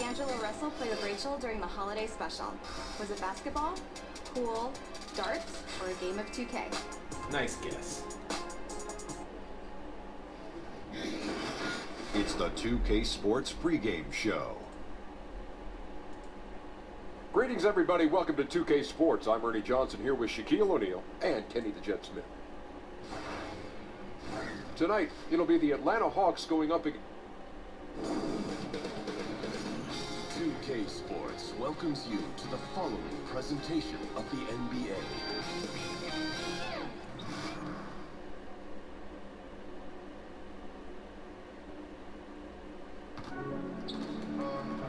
D'Angelo Russell play with Rachel during the holiday special? Was it basketball, pool, darts, or a game of 2K? Nice guess. It's the 2K Sports pregame show. Greetings, everybody. Welcome to 2K Sports. I'm Ernie Johnson here with Shaquille O'Neal and Kenny the Jet Smith. Tonight, it'll be the Atlanta Hawks going up against 2K Sports welcomes you to the following presentation of the NBA.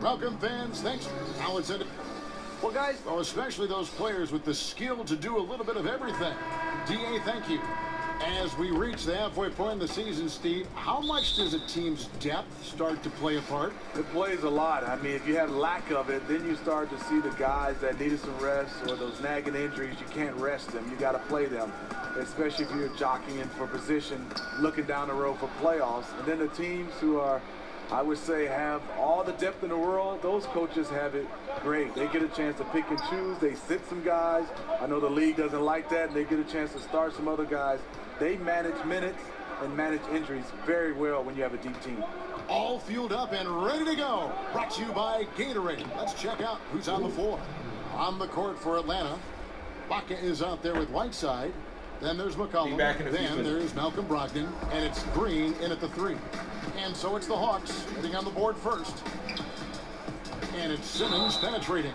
Welcome, fans. Thanks. Now it's in. Well, guys, especially those players with the skill to do a little bit of everything. DA, thank you. As we reach the halfway point in the season, Steve, how much does a team's depth start to play a part? it plays a lot. I mean, if you have lack of it, then you start to see the guys that needed some rest or those nagging injuries, you can't rest them. You got to play them, especially if you're jockeying for position, looking down the road for playoffs. And then the teams who are, I would say, have all the depth in the world, those coaches have it great. They get a chance to pick and choose. They sit some guys. I know the league doesn't like that, and they get a chance to start some other guys. They manage minutes and manage injuries very well when you have a deep team. All fueled up and ready to go. Brought to you by Gatorade. Let's check out who's on the floor. On the court for Atlanta, Baca is out there with Whiteside. Then there's McCollum. Then there's Malcolm Brogdon. And it's Green in at the 3. And so it's the Hawks hitting on the board first. And it's Simmons penetrating.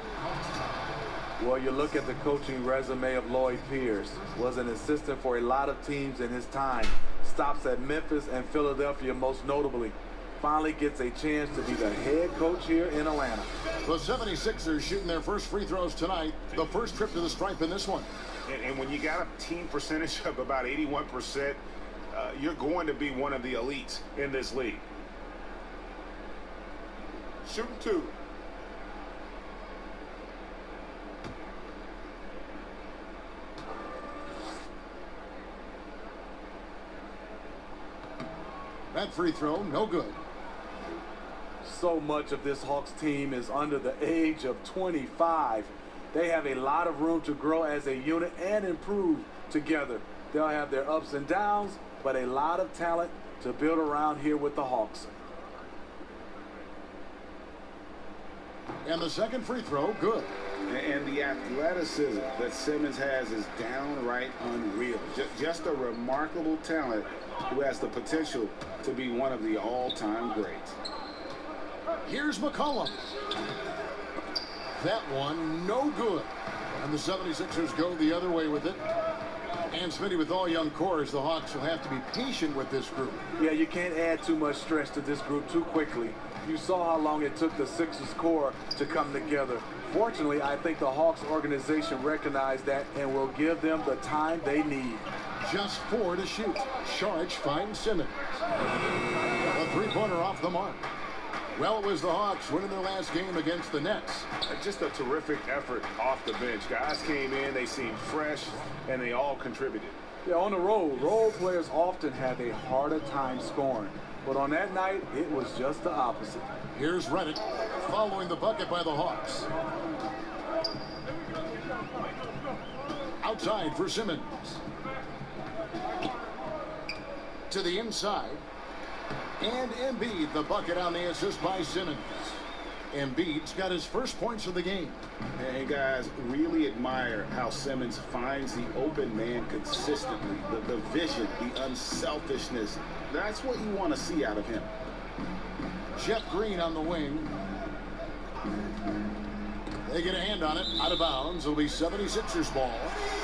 Well, you look at the coaching resume of Lloyd Pierce. Was an assistant for a lot of teams in his time. Stops at Memphis and Philadelphia most notably. Finally gets a chance to be the head coach here in Atlanta. The 76ers shooting their first free throws tonight. The first trip to the stripe in this one. And when you got a team percentage of about 81%, you're going to be one of the elites in this league. Shooting 2. That free throw, no good. So much of this Hawks team is under the age of 25. They have a lot of room to grow as a unit and improve together. They'll have their ups and downs, but a lot of talent to build around here with the Hawks. And the second free throw, good. And the athleticism that Simmons has is downright unreal. Just a remarkable talent who has the potential to be one of the all-time greats. Here's McCollum. That one, no good. And the 76ers go the other way with it. And Smitty, with all young cores, the Hawks will have to be patient with this group. Yeah, you can't add too much stress to this group too quickly. You saw how long it took the Sixers core to come together. Fortunately, I think the Hawks organization recognized that and will give them the time they need. Just 4 to shoot. Sharch finds Simmons. A three-pointer off the mark. Well, it was the Hawks winning their last game against the Nets. Just a terrific effort off the bench. Guys came in, they seemed fresh, and they all contributed. Yeah, on the road, role players often have a harder time scoring. But on that night, it was just the opposite. Here's Reddick following the bucket by the Hawks. Outside for Simmons. To the inside. And Embiid, the bucket on the assist by Simmons. Embiid's got his first points of the game. And guys, really admire how Simmons finds the open man consistently. The vision, the unselfishness. That's what you want to see out of him. Jeff Green on the wing. They get a hand on it. Out of bounds. It'll be 76ers ball.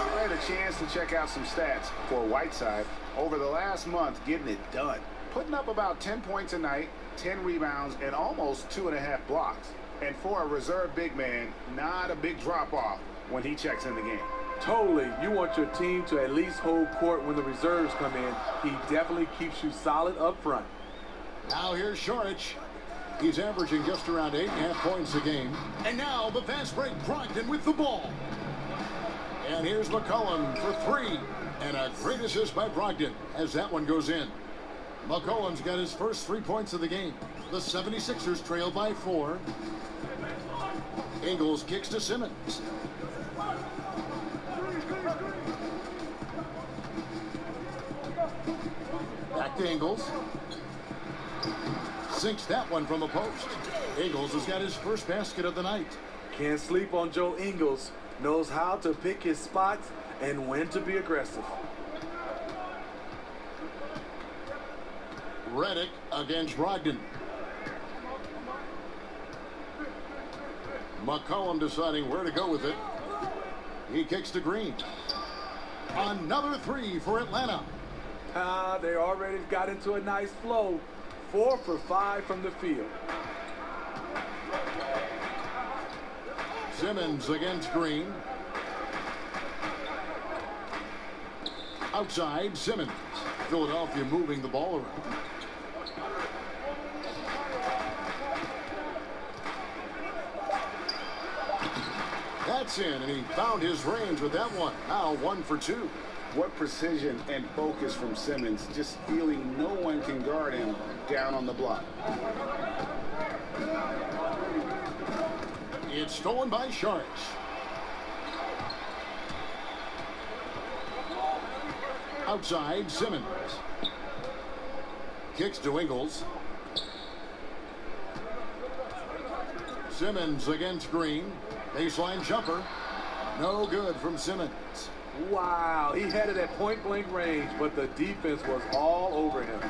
I had a chance to check out some stats for Whiteside over the last month, getting it done. Putting up about 10 points a night, 10 rebounds, and almost 2.5 blocks. And for a reserve big man, not a big drop-off when he checks in the game. Totally. You want your team to at least hold court when the reserves come in. He definitely keeps you solid up front. Now here's Sharch. He's averaging just around 8.5 points a game. And now the fast break, Brogdon with the ball. And here's McCollum for 3. And a great assist by Brogdon as that one goes in. McCollum's got his first 3 points of the game. The 76ers trail by 4. Ingles kicks to Simmons. Back to Ingles. Sinks that one from the post. Ingles has got his first basket of the night. Can't sleep on Joe Ingles. Knows how to pick his spots and when to be aggressive. Redick against Brogdon. McCollum deciding where to go with it. He kicks to Green. Another 3 for Atlanta. They already got into a nice flow. 4 for 5 from the field. Simmons against Green. Outside, Simmons. Philadelphia moving the ball around. That's in, and he found his range with that one. Now 1 for 2. What precision and focus from Simmons, just feeling no one can guard him down on the block. It's stolen by Sharks. Outside, Simmons. Kicks to Ingles. Simmons against Green. Baseline jumper. No good from Simmons. Wow, he had it at point-blank range, but the defense was all over him.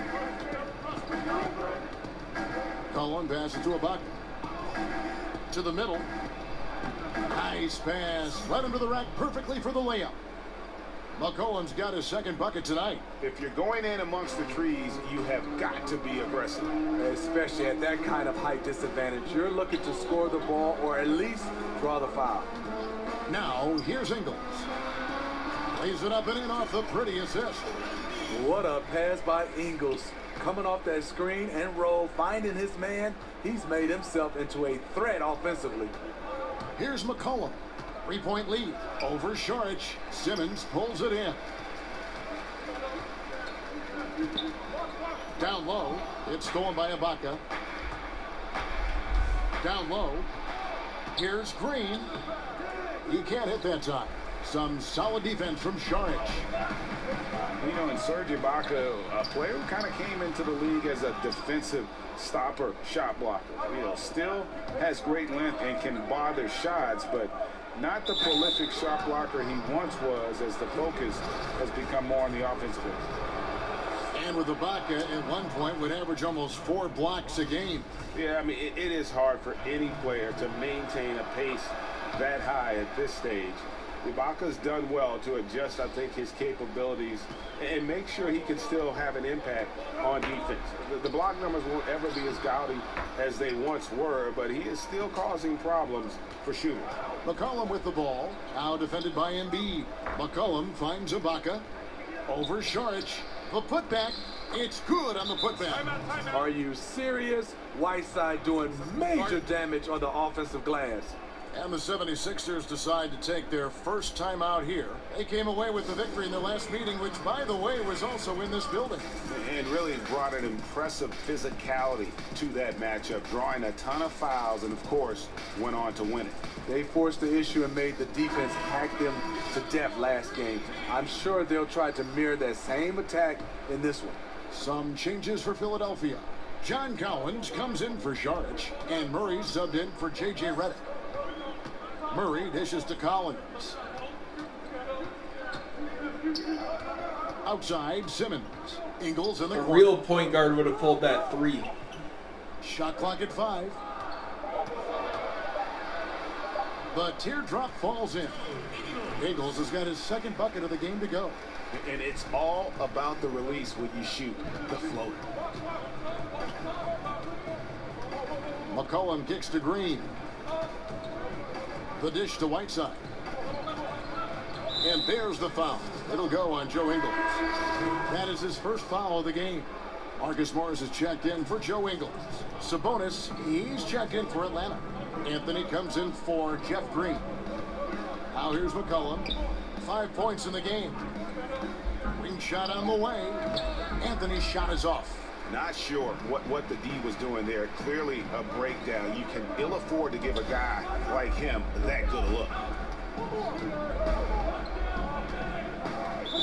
Cullen passes to Ibaka. To the middle. Nice pass. Led him to the rack perfectly for the layup. McCollum's got his second bucket tonight. If you're going in amongst the trees, you have got to be aggressive. Especially at that kind of height disadvantage. You're looking to score the ball or at least draw the foul. Now, here's Ingles. Lays it up and in off the pretty assist. What a pass by Ingles. Coming off that screen and roll, finding his man. He's made himself into a threat offensively. Here's McCollum. 3-point lead over Sharich. Simmons pulls it in. Down low. It's stolen by Ibaka. Down low. Here's Green. He can't hit that time. Some solid defense from Sharich. You know, in Serge Ibaka, a player who kind of came into the league as a defensive stopper, shot blocker. You know, still has great length and can bother shots, but not the prolific shot blocker he once was, as the focus has become more on the offensive end. And with Ibaka at one point would average almost 4 blocks a game. Yeah, I mean, it is hard for any player to maintain a pace that high at this stage. Ibaka's done well to adjust, I think, his capabilities and make sure he can still have an impact on defense. The block numbers won't ever be as gaudy as they once were, but he is still causing problems for shooters. McCollum with the ball, now defended by Embiid. McCollum finds Ibaka. Over Sharich. The putback. It's good on the putback. Are you serious? Whiteside doing major damage on the offensive glass. And the 76ers decide to take their first time out here. They came away with the victory in their last meeting, which, by the way, was also in this building. And really brought an impressive physicality to that matchup, drawing a ton of fouls and, of course, went on to win it. They forced the issue and made the defense hack them to death last game. I'm sure they'll try to mirror that same attack in this one. Some changes for Philadelphia. John Collins comes in for Sharich, and Murray subbed in for J.J. Redick. Murray dishes to Collins. Outside, Simmons. Ingles in the corner. A real point guard would have pulled that 3. Shot clock at 5. The teardrop falls in. Ingles has got his second bucket of the game to go. And it's all about the release when you shoot the floater. McCollum kicks to Green. The dish to Whiteside. And there's the foul. It'll go on Joe Ingles. That is his first foul of the game. Marcus Morris has checked in for Joe Ingles. Sabonis, he's checked in for Atlanta. Anthony comes in for Jeff Green. Now here's McCollum. 5 points in the game. Ring shot on the way. Anthony's shot is off. Not sure what the D was doing there. Clearly a breakdown. You can ill afford to give a guy like him that good a look.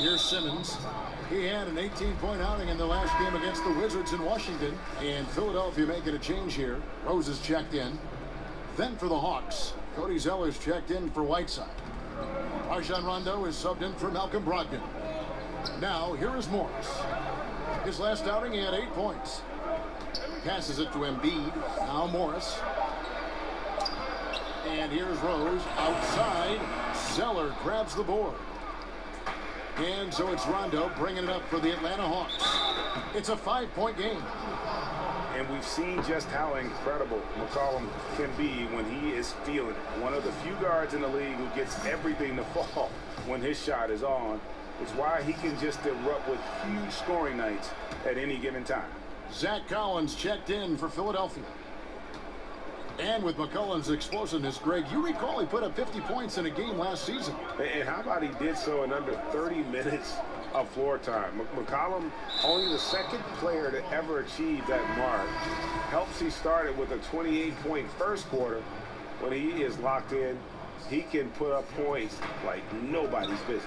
Here's Simmons. He had an 18-point outing in the last game against the Wizards in Washington. And Philadelphia making a change here. Rose is checked in. Then for the Hawks, Cody Zeller's checked in for Whiteside. Rajon Rondo is subbed in for Malcolm Brogdon. Now, here is Morris. His last outing, he had 8 points. Passes it to Embiid. Now Morris. And here's Rose outside. Zeller grabs the board. And so it's Rondo bringing it up for the Atlanta Hawks. It's a 5-point game. And we've seen just how incredible McCollum can be when he is feeling it. One of the few guards in the league who gets everything to fall when his shot is on. It's why he can just erupt with huge scoring nights at any given time. Zach Collins checked in for Philadelphia. And with McCollum's explosiveness, Greg, you recall he put up 50 points in a game last season. And how about he did so in under 30 minutes of floor time? McCollum, only the second player to ever achieve that mark. Helps he started with a 28-point first quarter. When he is locked in, he can put up points like nobody's business.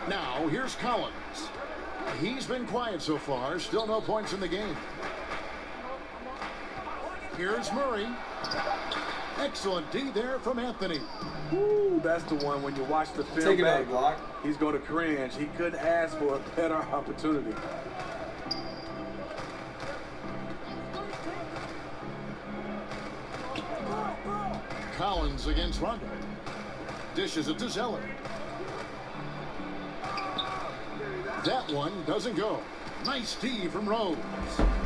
Now, here's Collins. He's been quiet so far. Still no points in the game. Here's Murray. Excellent D there from Anthony. Woo, that's the one when you watch the film Take it back, out, block. he's going to cringe. He couldn't ask for a better opportunity. Collins against Rondo. Dishes it to Zeller. That one doesn't go. Nice D from Rose.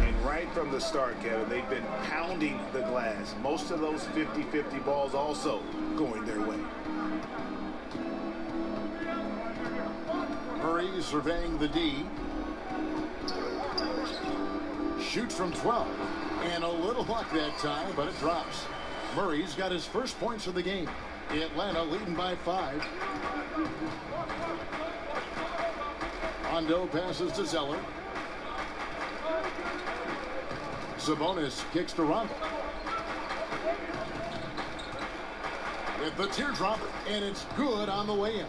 And right from the start, Kevin, they've been pounding the glass. Most of those 50-50 balls also going their way. Murray surveying the D. Shoots from 12. And a little luck that time, but it drops. Murray's got his first points of the game. Atlanta leading by 5. Rondo passes to Zeller. Sabonis kicks to Rondo. With the teardrop, and it's good on the way in.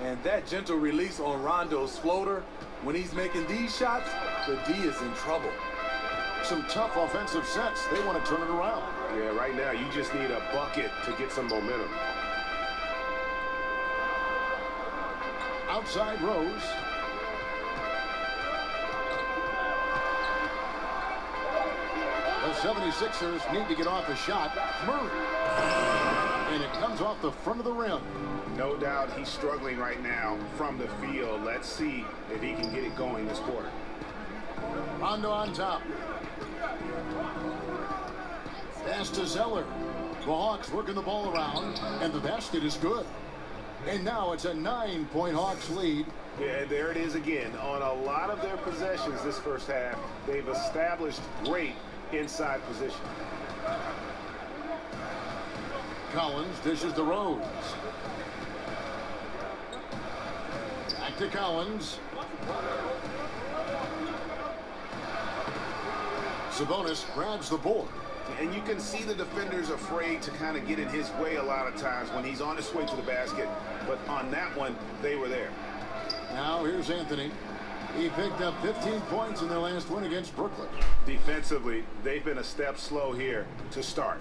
And that gentle release on Rondo's floater, when he's making these shots, the D is in trouble. Some tough offensive sets. They want to turn it around. Yeah, right now you just need a bucket to get some momentum. Outside Rose. The 76ers need to get off a shot. Murray. And it comes off the front of the rim. No doubt he's struggling right now from the field. Let's see if he can get it going this quarter. Rondo on top. Pass to Zeller. The Hawks working the ball around, and the basket is good. And now it's a 9-point Hawks lead. Yeah, there it is again. On a lot of their possessions this first half, they've established great inside position. Collins dishes to Rose. Back to Collins. Sabonis grabs the board. And you can see the defenders afraid to kind of get in his way a lot of times when he's on his way to the basket. But on that one, they were there. Now here's Anthony. He picked up 15 points in their last win against Brooklyn. Defensively, they've been a step slow here to start.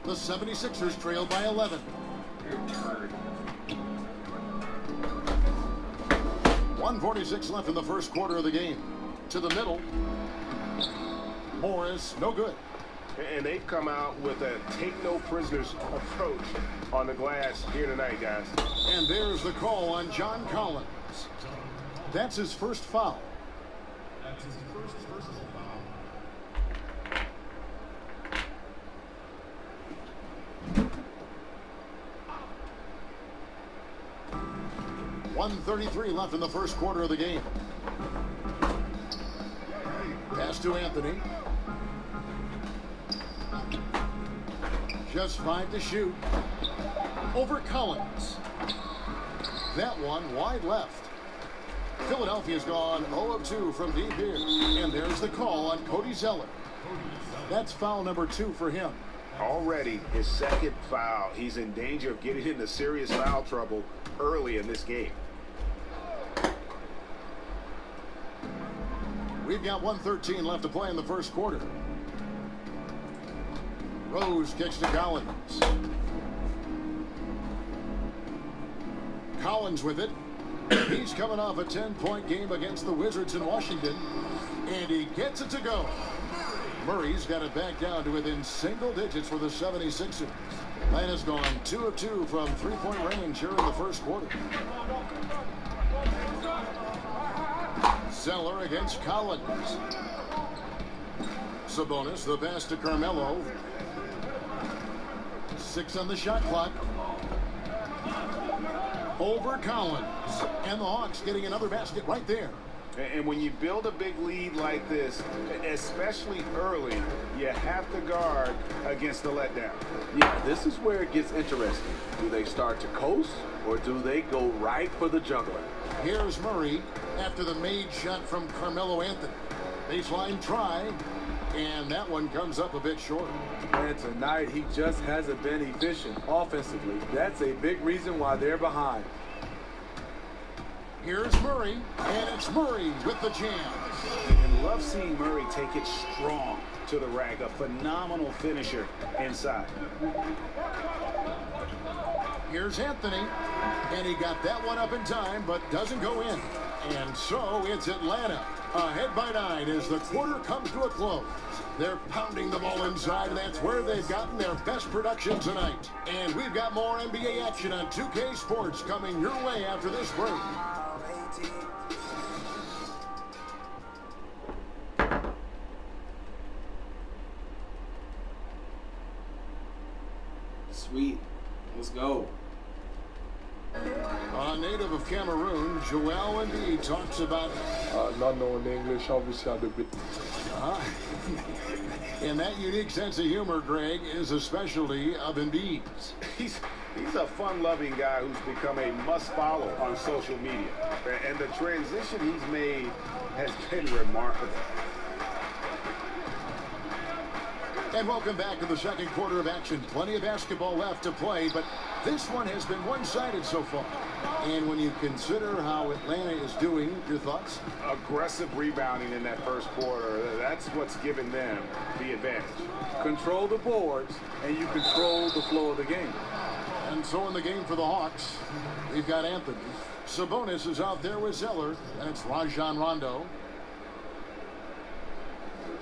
The 76ers trail by 11. 1:46 left in the first quarter of the game. To the middle. Morris, no good. And they've come out with a take-no-prisoners approach on the glass here tonight, guys. And there's the call on John Collins. That's his first foul. That's his first personal foul. 1:33 left in the first quarter of the game. Pass to Anthony. Just 5 to shoot. Over Collins. That one wide left. Philadelphia's gone 0 of 2 from deep here. And there's the call on Cody Zeller. That's foul number 2 for him. Already his second foul. He's in danger of getting into serious foul trouble early in this game. We've got 1:13 left to play in the first quarter. Rose kicks to Collins. Collins with it. He's coming off a 10-point game against the Wizards in Washington. And he gets it to go. Murray's got it back down to within single digits for the 76ers. Atlanta's gone 2 of 2 from three-point range here in the first quarter. Zeller against Collins. Sabonis, the pass to Carmelo. 6 on the shot clock. Over Collins. And the Hawks getting another basket right there. And when you build a big lead like this, especially early, you have to guard against the letdown. Yeah, this is where it gets interesting. Do they start to coast, or do they go right for the juggler? Here's Murray after the made shot from Carmelo Anthony. Baseline try, and that one comes up a bit short. And tonight, he just hasn't been efficient offensively. That's a big reason why they're behind. Here's Murray, and it's Murray with the jam. And love seeing Murray take it strong to the rack. A phenomenal finisher inside. Here's Anthony, and he got that one up in time, but doesn't go in. And so it's Atlanta, ahead by 9 as the quarter comes to a close. They're pounding the ball inside, and that's where they've gotten their best production tonight. And we've got more NBA action on 2K Sports coming your way after this break. Sweet. Let's go. A native of Cameroon, Joel Embiid talks about Not knowing English, obviously I do a bit. and that unique sense of humor, Greg, is a specialty of Embiid's. He's a fun-loving guy who's become a must-follow on social media. And the transition he's made has been remarkable. And welcome back to the second quarter of action. Plenty of basketball left to play, but this one has been one-sided so far. And when you consider how Atlanta is doing, your thoughts? Aggressive rebounding in that first quarter. That's what's given them the advantage. Control the boards, and you control the flow of the game. And so in the game for the Hawks, we've got Anthony. Sabonis is out there with Zeller, and it's Rajon Rondo.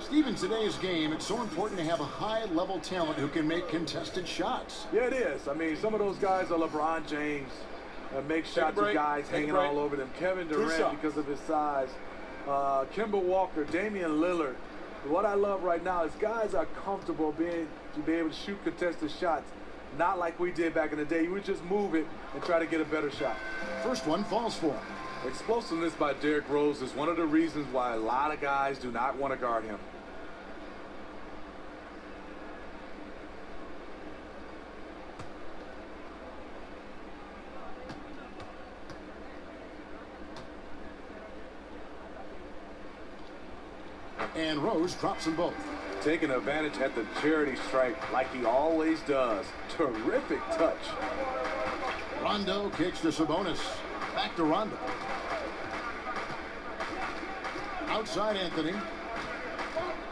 Steve, in today's game, it's so important to have a high-level talent who can make contested shots. Yeah, it is. I mean, some of those guys are LeBron James. Make shots of guys hanging all over them. Kevin Durant because of his size. Kemba Walker, Damian Lillard. What I love right now is guys are comfortable to be able to shoot contested shots. Not like we did back in the day. You would just move it and try to get a better shot. First one falls for him. Explosiveness by Derrick Rose is one of the reasons why a lot of guys do not want to guard him. And Rose drops them both. Taking advantage at the charity stripe like he always does. Terrific touch. Rondo kicks to Sabonis. Back to Rondo. Outside Anthony.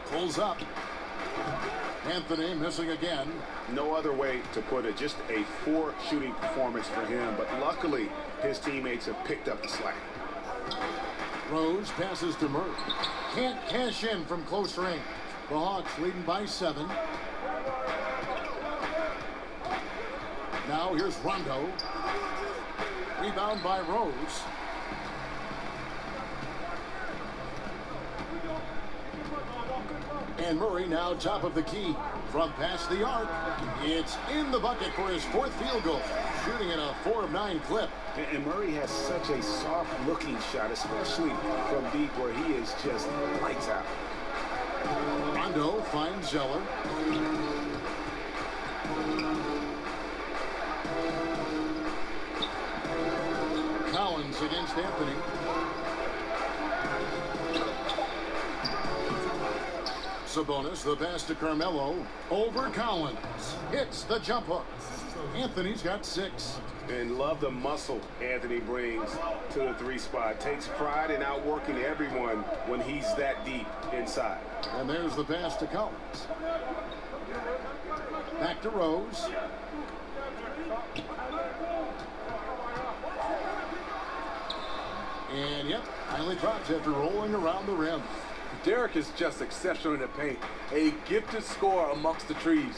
Pulls up. Anthony missing again. No other way to put it. Just a poor shooting performance for him. But luckily, his teammates have picked up the slack. Rose passes to Murray. Can't cash in from close range. The Hawks leading by 7. Now here's Rondo. Rebound by Rose. And Murray now top of the key. From past the arc, it's in the bucket for his 4th field goal. Shooting in a 4 of 9 clip. And Murray has such a soft-looking shot, especially from deep where he is just lights out. Rondo finds Zeller. Collins against Anthony. Sabonis, the pass to Carmelo. Over Collins. Hits the jump hook. Anthony's got 6. And love the muscle Anthony brings to the 3 spot. Takes pride in outworking everyone when he's that deep inside. And there's the pass to Collins. Back to Rose. And yep, finally drops after rolling around the rim. Derek is just exceptional in the paint. A gifted scorer amongst the trees.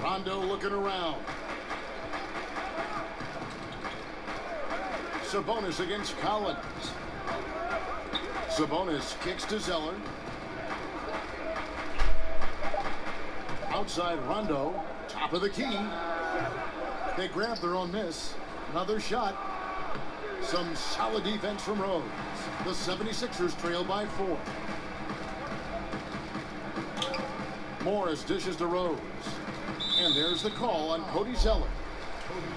Rondo looking around. Sabonis against Collins. Sabonis kicks to Zeller. Outside Rondo. Top of the key. They grab their own miss. Another shot. Some solid defense from Rose. The 76ers trail by 4. Morris dishes to Rose. And there's the call on Cody Zeller.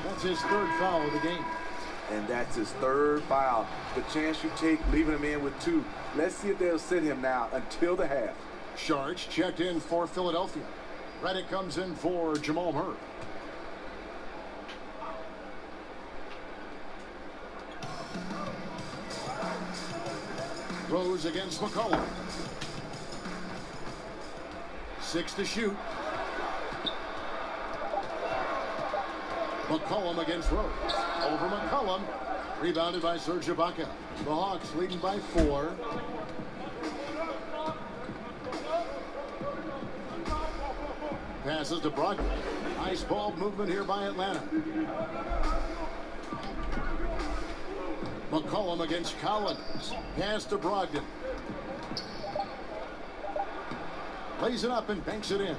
That's his 3rd foul of the game. And that's his 3rd foul. The chance you take leaving him in with 2. Let's see if they'll sit him now until the half. Sharch checked in for Philadelphia. Redick comes in for Jamal Murray. Rose against McCollum. 6 to shoot. McCollum against Rose. Over McCollum. Rebounded by Serge Ibaka. The Hawks leading by 4. Passes to Brogdon. Nice ball movement here by Atlanta. McCollum against Collins. Pass to Brogdon. Lays it up and banks it in.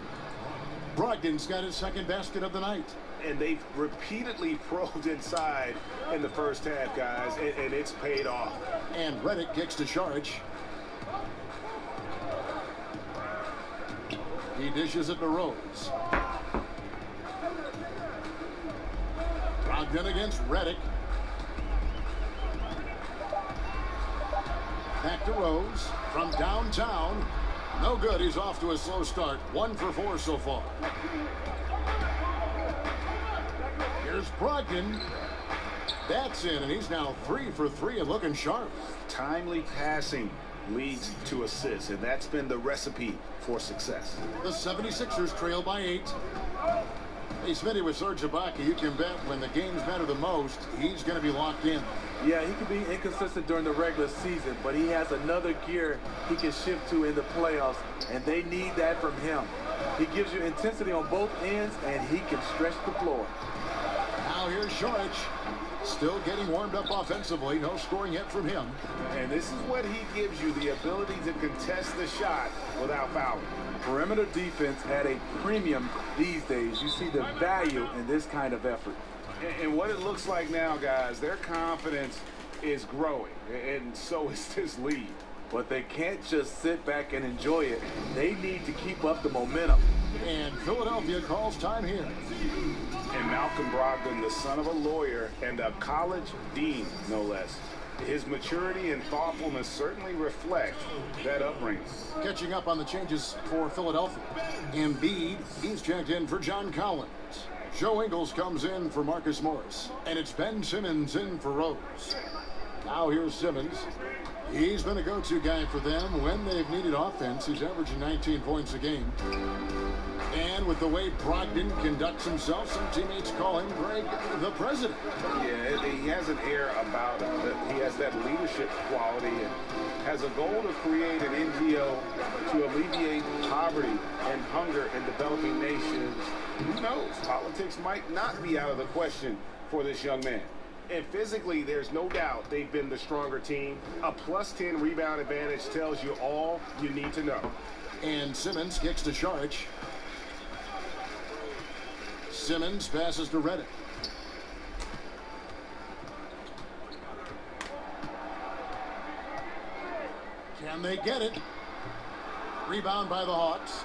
Brogdon's got his 2nd basket of the night. And they've repeatedly probed inside in the first half, guys, and it's paid off. And Redick kicks to Sharch. He dishes it to Rose. Brogdon against Redick. Back to Rose from downtown. No good. He's off to a slow start. 1 for 4 so far. Here's Brogdon. That's in, and he's now 3 for 3 and looking sharp. Timely passing leads to assists, and that's been the recipe for success. The 76ers trail by 8. Hey, Smitty, with Serge Ibaka, you can bet when the games matter the most, he's going to be locked in. Yeah, he could be inconsistent during the regular season, but he has another gear he can shift to in the playoffs, and they need that from him. He gives you intensity on both ends, and he can stretch the floor. Now here's Sharch. Still getting warmed up offensively. No scoring yet from him. And this is what he gives you, the ability to contest the shot without fouling. Perimeter defense at a premium these days. You see the value in this kind of effort. And what it looks like now, guys, their confidence is growing, and so is this lead. But they can't just sit back and enjoy it. They need to keep up the momentum. And Philadelphia calls time here. And Malcolm Brogdon, the son of a lawyer and a college dean, no less. His maturity and thoughtfulness certainly reflect that upbringing. Catching up on the changes for Philadelphia. Embiid, he's checked in for John Collins. Joe Ingles comes in for Marcus Morris. And it's Ben Simmons in for Rose. Now here's Simmons. He's been a go-to guy for them when they've needed offense. He's averaging 19 points a game. And with the way Brogdon conducts himself, some teammates call him Greg the President. Yeah, he has an air about him. That he has that leadership quality and has a goal to create an NGO to alleviate poverty and hunger in developing nations. Who knows? Politics might not be out of the question for this young man. And physically, there's no doubt they've been the stronger team. A +10 rebound advantage tells you all you need to know. And Simmons kicks to Sharch. Simmons passes to Redick. Can they get it? Rebound by the Hawks.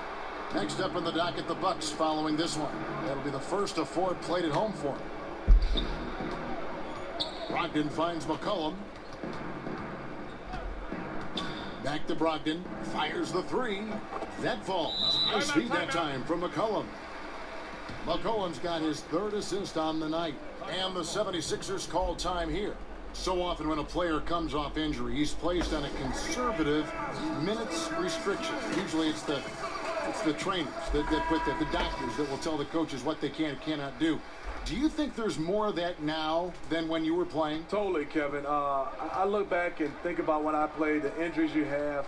Next up in the docket, the Bucks following this one. That'll be the first of 4 played at home for them. Brogdon finds McCollum. Back to Brogdon. Fires the three. That falls. Nice feed that time from McCollum. McCollum's got his third assist on the night. And the 76ers call time here. So often when a player comes off injury, he's placed on a conservative minutes restriction. Usually it's the trainers that put the doctors that will tell the coaches what they can and cannot do. Do you think there's more of that now than when you were playing? Totally, Kevin. I look back and think about when I played, the injuries you have.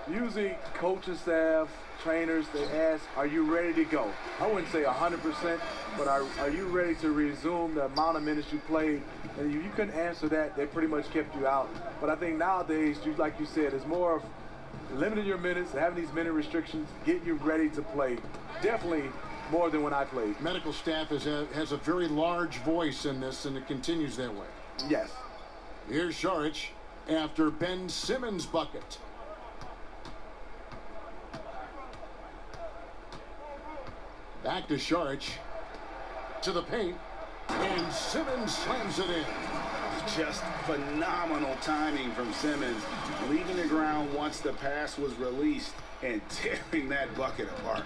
Usually coaching staff, trainers, they ask, are you ready to go? I wouldn't say 100%, but are you ready to resume the amount of minutes you played? And if you couldn't answer that, they pretty much kept you out. But I think nowadays, like you said, it's more of limiting your minutes, having these minute restrictions, getting you ready to play. Definitely more than when I played. Medical staff has a very large voice in this, and it continues that way. Yes. Here's Šarić after Ben Simmons' bucket. Back to Šarić. To the paint. And Simmons slams it in. Just phenomenal timing from Simmons, leaving the ground once the pass was released and tearing that bucket apart.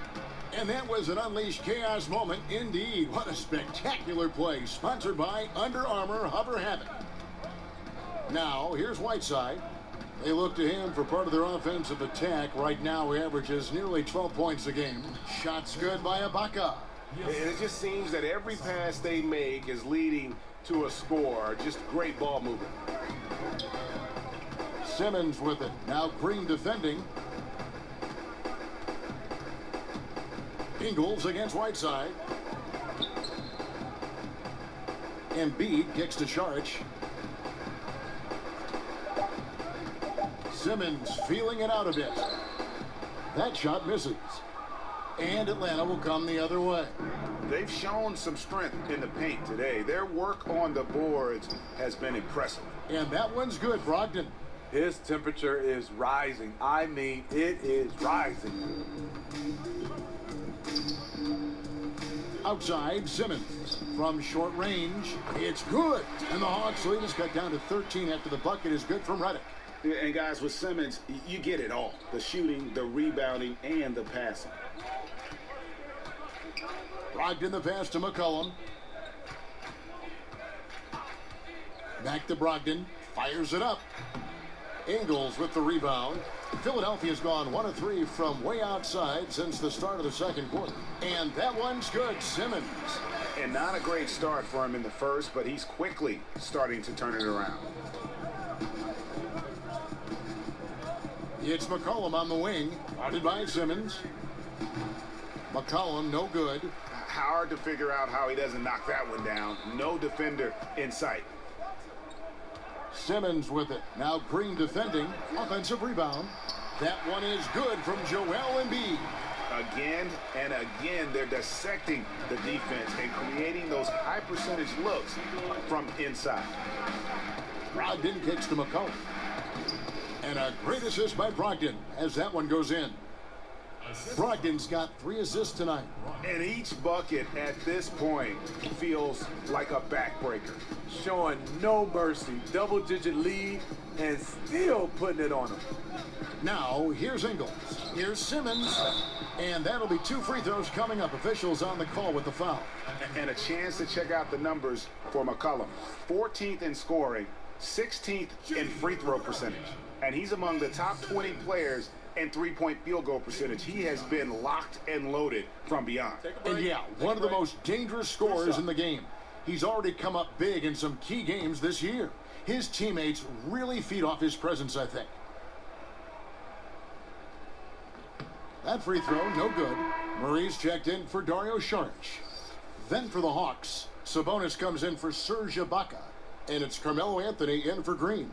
And that was an unleashed chaos moment indeed. What a spectacular play, sponsored by Under Armour Hover Habit. Now, here's Whiteside. They look to him for part of their offensive attack. Right now, he averages nearly 12 points a game. Shots good by Ibaka. And it just seems that every pass they make is leading to a score. Just great ball movement. Simmons with it. Now Green defending. Ingles against Whiteside. Embiid kicks to Šarić. Simmons feeling it out a bit. That shot misses. And Atlanta will come the other way. They've shown some strength in the paint today. Their work on the boards has been impressive. And that one's good, Brogdon. His temperature is rising. I mean, it is rising. Outside, Simmons. From short range, it's good. And the Hawks lead is cut down to 13 after the bucket is good from Redick. And guys, with Simmons, you get it all. The shooting, the rebounding, and the passing. Brogdon the pass to McCollum. Back to Brogdon. Fires it up. Ingles with the rebound. Philadelphia's gone 1 of 3 from way outside since the start of the second quarter. And that one's good, Simmons. And not a great start for him in the first, but he's quickly starting to turn it around. It's McCollum on the wing. Guarded by Simmons. McCollum, no good. Hard to figure out how he doesn't knock that one down. No defender in sight. Simmons with it. Now Green defending. Offensive rebound. That one is good from Joel Embiid. Again and again, they're dissecting the defense and creating those high percentage looks from inside. Brogdon kicks to McCollum. And a great assist by Brogdon as that one goes in. Brogdon's got 3 assists tonight. And each bucket at this point feels like a backbreaker. Showing no mercy. Double-digit lead and still putting it on him. Now, here's Ingles. Here's Simmons. And that'll be 2 free throws coming up. Officials on the call with the foul. And a chance to check out the numbers for McCollum. 14th in scoring, 16th in free throw percentage. And he's among the top 20 players in three-point field goal percentage. He has been locked and loaded from beyond. And yeah, one of the most dangerous scorers in the game. He's already come up big in some key games this year. His teammates really feed off his presence, I think. That free throw, no good. Murray's checked in for Dario Šarić. Then for the Hawks, Sabonis comes in for Serge Ibaka. And it's Carmelo Anthony in for Green.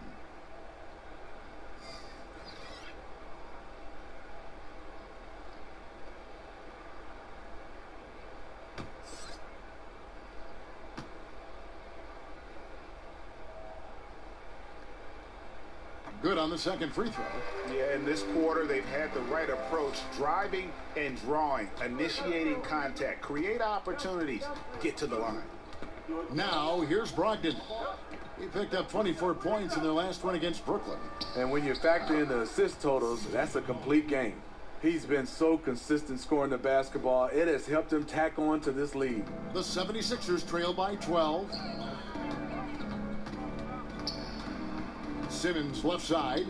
Good on the second free throw. Yeah, in this quarter, they've had the right approach, driving and drawing, initiating contact, create opportunities, get to the line. Now, here's Brogdon. He picked up 24 points in their last win against Brooklyn. And when you factor in the assist totals, that's a complete game. He's been so consistent scoring the basketball. It has helped him tack on to this lead. The 76ers trail by 12. Simmons left side.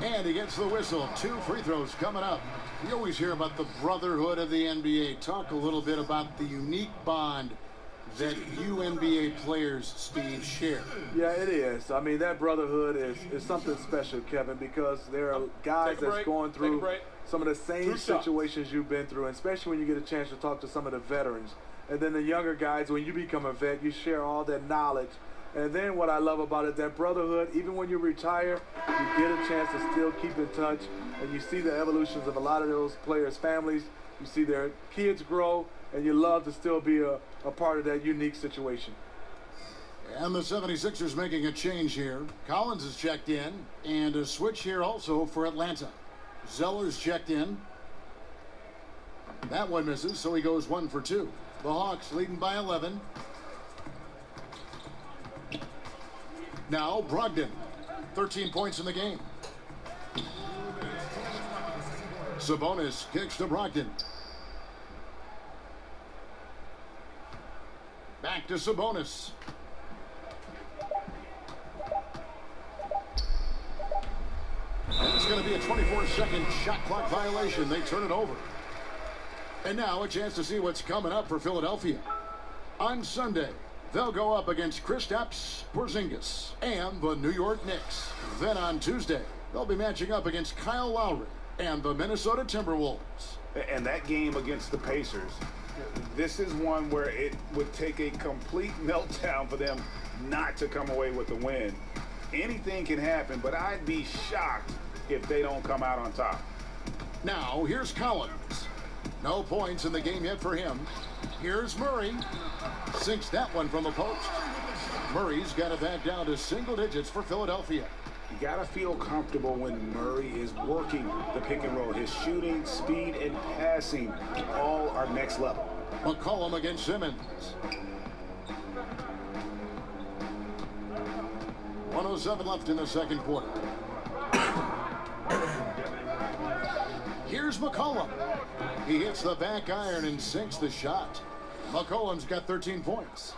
And he gets the whistle. 2 free throws coming up. You always hear about the brotherhood of the NBA. Talk a little bit about the unique bond that you NBA players, Steve, share. Yeah, it is. I mean, that brotherhood is something special, Kevin, because there are guys that's going through some of the same situations you've been through, and especially when you get a chance to talk to some of the veterans. And then the younger guys, when you become a vet, you share all that knowledge. And then what I love about it, that brotherhood, even when you retire, you get a chance to still keep in touch, and you see the evolutions of a lot of those players' families. You see their kids grow, and you love to still be a part of that unique situation. And the 76ers making a change here. Collins is checked in, and a switch here also for Atlanta. Zeller's checked in. That one misses, so he goes 1 for 2. The Hawks leading by 11. Now Brogdon, 13 points in the game. Sabonis kicks to Brogdon. Back to Sabonis. It's going to be a 24-second shot clock violation. They turn it over. And now a chance to see what's coming up for Philadelphia. On Sunday, they'll go up against Kristaps Porzingis and the New York Knicks. Then on Tuesday, they'll be matching up against Kyle Lowry and the Minnesota Timberwolves. And that game against the Pacers, this is one where it would take a complete meltdown for them not to come away with the win. Anything can happen, but I'd be shocked if they don't come out on top. Now, here's Collins. No points in the game yet for him. Here's Murray. Sinks that one from the post. Murray's got it back down to single digits for Philadelphia. You got to feel comfortable when Murray is working the pick and roll. His shooting, speed, and passing all are next level. McCollum against Simmons. 1:07 left in the second quarter. Here's McCollum. He hits the back iron and sinks the shot. McCollum's got 13 points.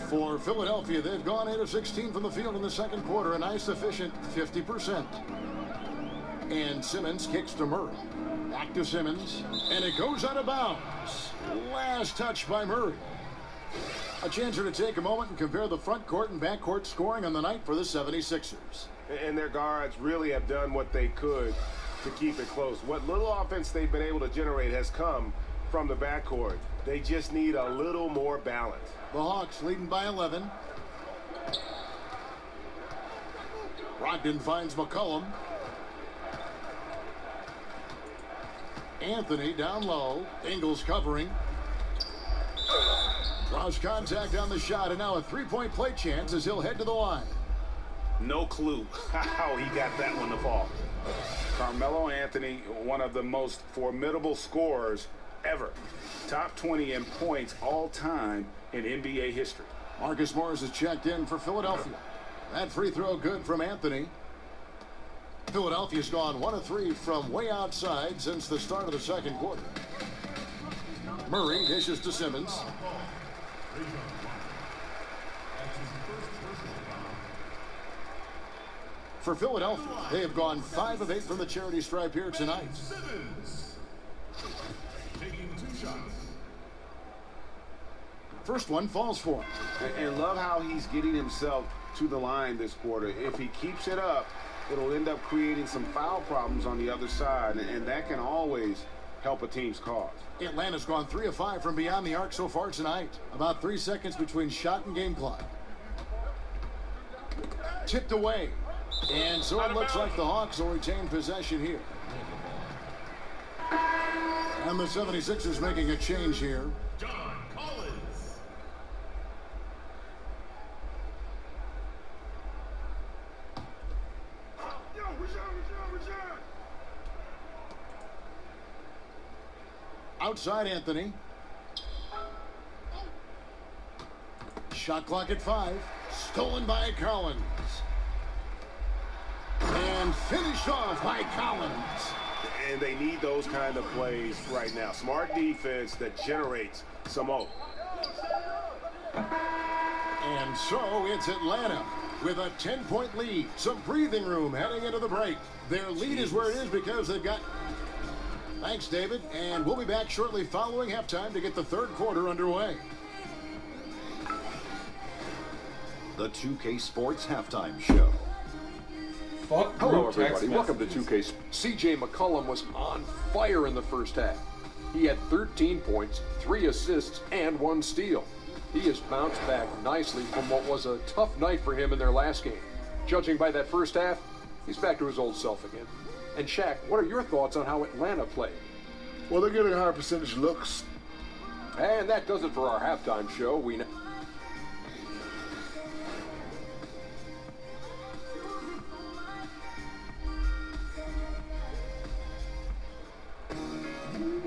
For Philadelphia, they've gone 8 of 16 from the field in the second quarter, a nice efficient 50%. And Simmons kicks to Murray. Back to Simmons, and it goes out of bounds. Last touch by Murray. A chance here to take a moment and compare the front court and back court scoring on the night for the 76ers. And their guards really have done what they could to keep it close. What little offense they've been able to generate has come from the backcourt. They just need a little more balance. The Hawks leading by 11. Brogdon finds McCollum. Anthony down low. Ingles covering. Draws contact on the shot, and now a three-point play chance as he'll head to the line. No clue how he got that one to fall. Carmelo Anthony, one of the most formidable scorers ever. Top 20 in points all time in NBA history. Marcus Morris is checked in for Philadelphia. That free throw good from Anthony. Philadelphia's gone 1 of 3 from way outside since the start of the second quarter. Murray dishes to Simmons. For Philadelphia, they have gone 5 of 8 from the charity stripe here tonight. First one falls for him. And love how he's getting himself to the line this quarter. If he keeps it up, it'll end up creating some foul problems on the other side, and that can always help a team's cause. Atlanta's gone 3 of 5 from beyond the arc so far tonight. About 3 seconds between shot and game clock. Tipped away. And so it looks like the Hawks will retain possession here. And the 76ers making a change here. John Collins. Outside Anthony. Shot clock at 5. Stolen by Collins. And finished off by Collins. And they need those kind of plays right now. Smart defense that generates some hope. And so it's Atlanta with a 10-point lead. Some breathing room heading into the break. Their lead is where it is because they've got... Thanks, David. And we'll be back shortly following halftime to get the third quarter underway. The 2K Sports Halftime Show. Hello, everybody. Welcome to 2K. C.J. McCollum was on fire in the first half. He had 13 points, 3 assists, and 1 steal. He has bounced back nicely from what was a tough night for him in their last game. Judging by that first half, he's back to his old self again. And Shaq, what are your thoughts on how Atlanta played? Well, they're getting higher percentage looks. And that does it for our halftime show.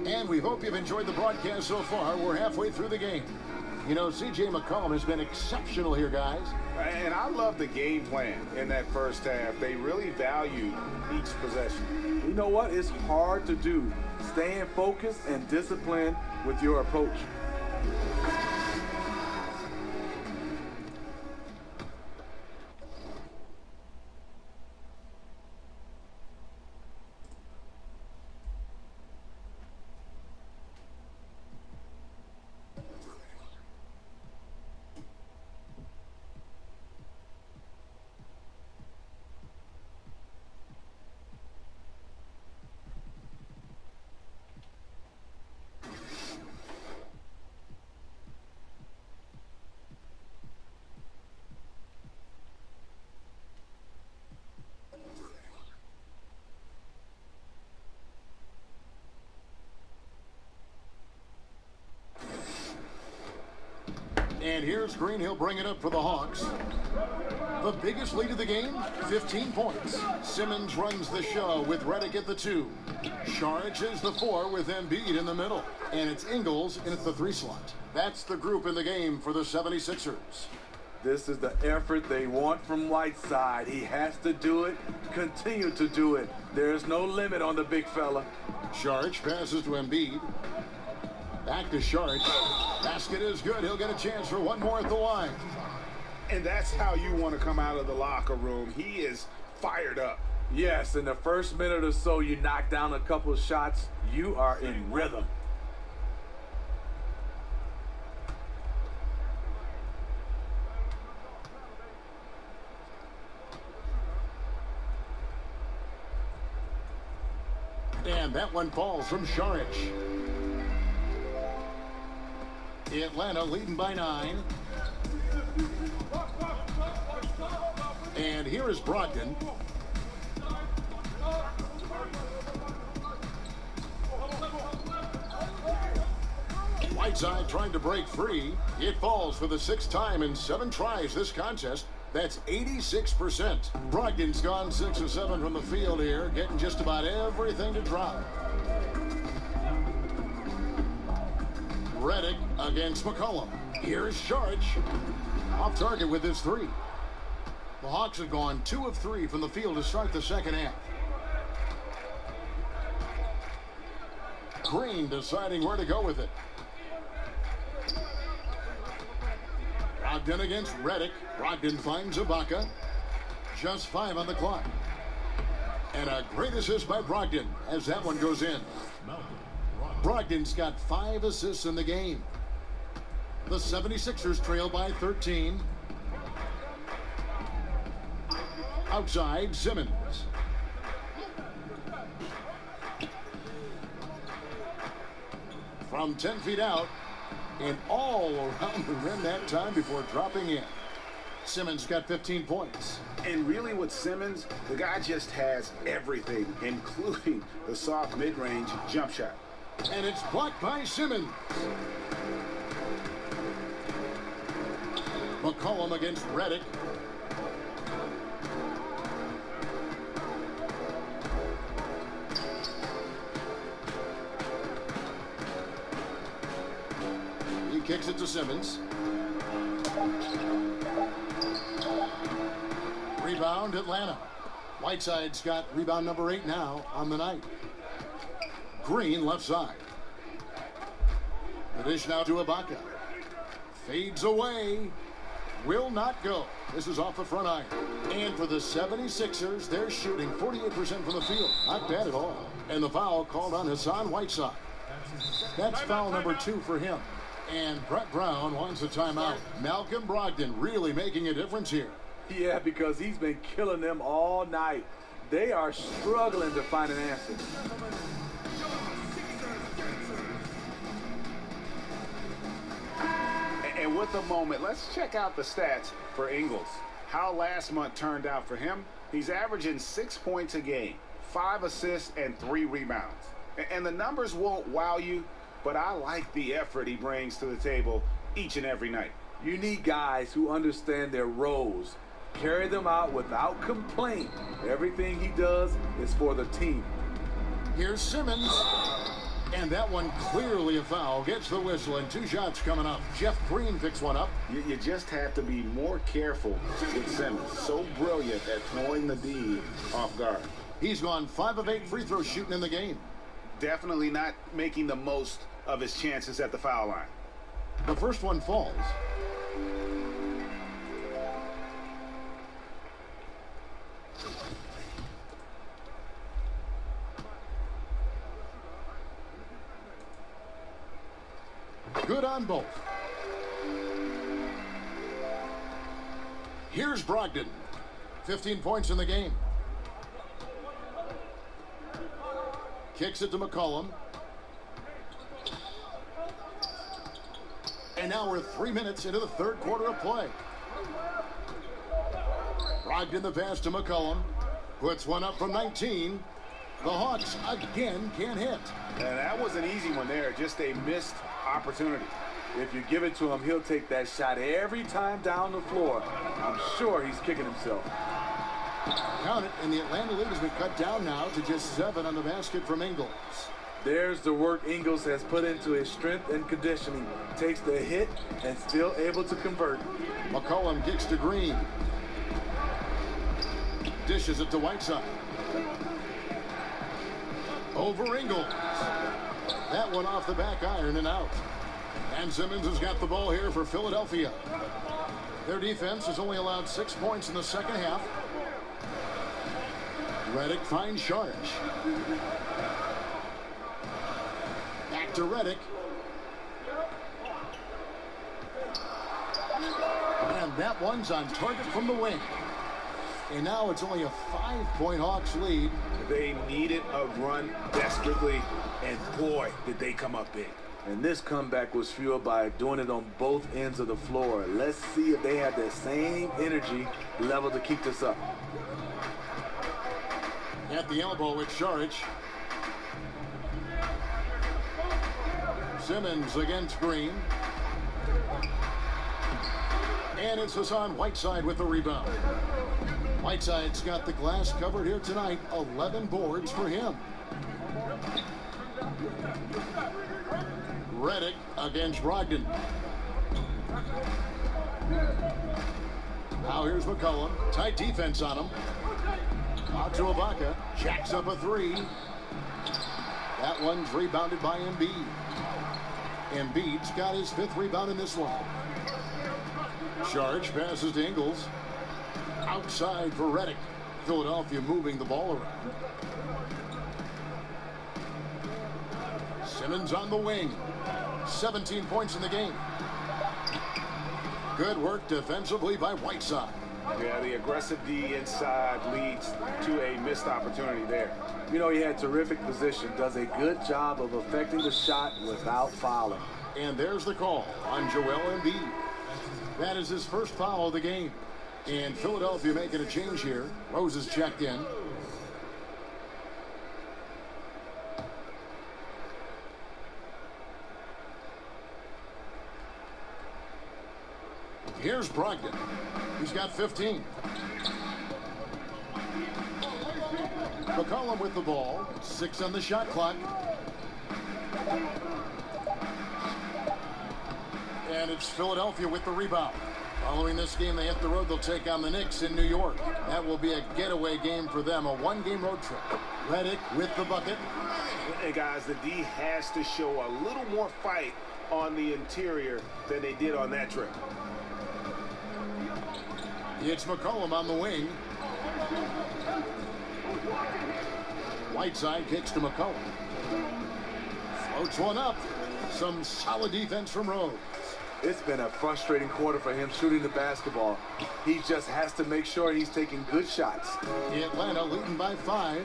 And we hope you've enjoyed the broadcast so far. We're halfway through the game. You know, C.J. McCollum has been exceptional here, guys. And I love the game plan in that first half. They really valued each possession. You know what? It's hard to do. Staying focused and disciplined with your approach. And here's Green. He'll bring it up for the Hawks. The biggest lead of the game, 15 points. Simmons runs the show with Redick at the 2. Saric is the 4 with Embiid in the middle. And it's Ingles in at the 3 slot. That's the group in the game for the 76ers. This is the effort they want from Whiteside. He has to do it, continue to do it. There's no limit on the big fella. Saric passes to Embiid. Back to Saric. Basket is good. He'll get a chance for one more at the line. And that's how you want to come out of the locker room. He is fired up. Yes, in the first minute or so, you knock down a couple of shots. You are in rhythm. And that one falls from Saric. Atlanta leading by 9. And here is Brogdon. Whiteside trying to break free. It falls for the 6th time in 7 tries this contest. That's 86%. Brogdon's gone 6 of 7 from the field here, getting just about everything to drop. Redick against McCollum. Here's Saric. Off target with his 3. The Hawks have gone 2 of 3 from the field to start the second half. Green deciding where to go with it. Brogdon against Redick. Brogdon finds Ibaka. Just 5 on the clock. And a great assist by Brogdon as that one goes in. Brogdon's got 5 assists in the game. The 76ers trail by 13. Outside, Simmons. From 10 feet out and all around the rim that time before dropping in. Simmons got 15 points. And really with Simmons, the guy just has everything, including the soft mid-range jump shot. And it's blocked by Simmons. McCollum against Redick. Kicks it to Simmons. Rebound, Atlanta. Whiteside's got rebound number 8 now on the night. Green left side. The dish now to Ibaka. Fades away. Will not go. This is off the front iron. And for the 76ers, they're shooting 48% from the field. Not bad at all. And the foul called on Hassan Whiteside. That's foul number 2 for him. And Brett Brown wants a timeout. Malcolm Brogdon really making a difference here. Yeah, because he's been killing them all night. They are struggling to find an answer. And with the moment, let's check out the stats for Ingles. How last month turned out for him. He's averaging 6 points a game, 5 assists, and 3 rebounds. And the numbers won't wow you, but I like the effort he brings to the table each and every night. You need guys who understand their roles. Carry them out without complaint. Everything he does is for the team. Here's Simmons. And that one clearly a foul. Gets the whistle and 2 shots coming up. Jeff Green picks one up. You just have to be more careful with Simmons. So brilliant at throwing the D off guard. He's gone 5 of 8 free throws shooting in the game. Definitely not making the most of his chances at the foul line. The first one falls. Good on both. Here's Brogdon. 15 points in the game. Kicks it to McCollum. And now we're 3 minutes into the third quarter of play. Brogdon the pass to McCollum. Puts one up from 19. The Hawks again can't hit. And that was an easy one there. Just a missed opportunity. If you give it to him, he'll take that shot every time down the floor. I'm sure he's kicking himself. Count it, and the Atlanta lead has been cut down now to just 7 on the basket from Ingles. There's the work Ingles has put into his strength and conditioning. Takes the hit and still able to convert. McCollum kicks to Green. Dishes it to Whiteside. Over Ingles. That one off the back iron and out. And Simmons has got the ball here for Philadelphia. Their defense has only allowed 6 points in the second half. Redick finds Sharge. Back to Redick. And that one's on target from the wing. And now it's only a 5-point Hawks lead. They needed a run desperately, and boy, did they come up big. And this comeback was fueled by doing it on both ends of the floor. Let's see if they have that same energy level to keep this up. At the elbow with Sharge. Simmons against Green. And it's Hassan Whiteside with the rebound. Whiteside's got the glass covered here tonight. 11 boards for him. Redick against Brogdon. Now here's McCollum. Tight defense on him. Out to Ibaka. Jacks up a 3. That one's rebounded by Embiid. Embiid's got his 5th rebound in this one. Sharge passes to Ingles. Outside for Redick. Philadelphia moving the ball around. Simmons on the wing. 17 points in the game. Good work defensively by Whiteside. Yeah, the aggressive D inside leads to a missed opportunity there. You know, he had terrific position. Does a good job of affecting the shot without fouling. And there's the call on Joel Embiid. That is his first foul of the game. And Philadelphia making a change here. Rose is checked in. Here's Brogdon. He's got 15. McCollum with the ball. 6 on the shot clock. And it's Philadelphia with the rebound. Following this game, they hit the road. They'll take on the Knicks in New York. That will be a getaway game for them, a one-game road trip. Redick with the bucket. Hey, guys, the D has to show a little more fight on the interior than they did on that trip. It's McCollum on the wing. Whiteside kicks to McCollum. Floats one up. Some solid defense from Rose. It's been a frustrating quarter for him shooting the basketball. He just has to make sure he's taking good shots. Atlanta leading by 5.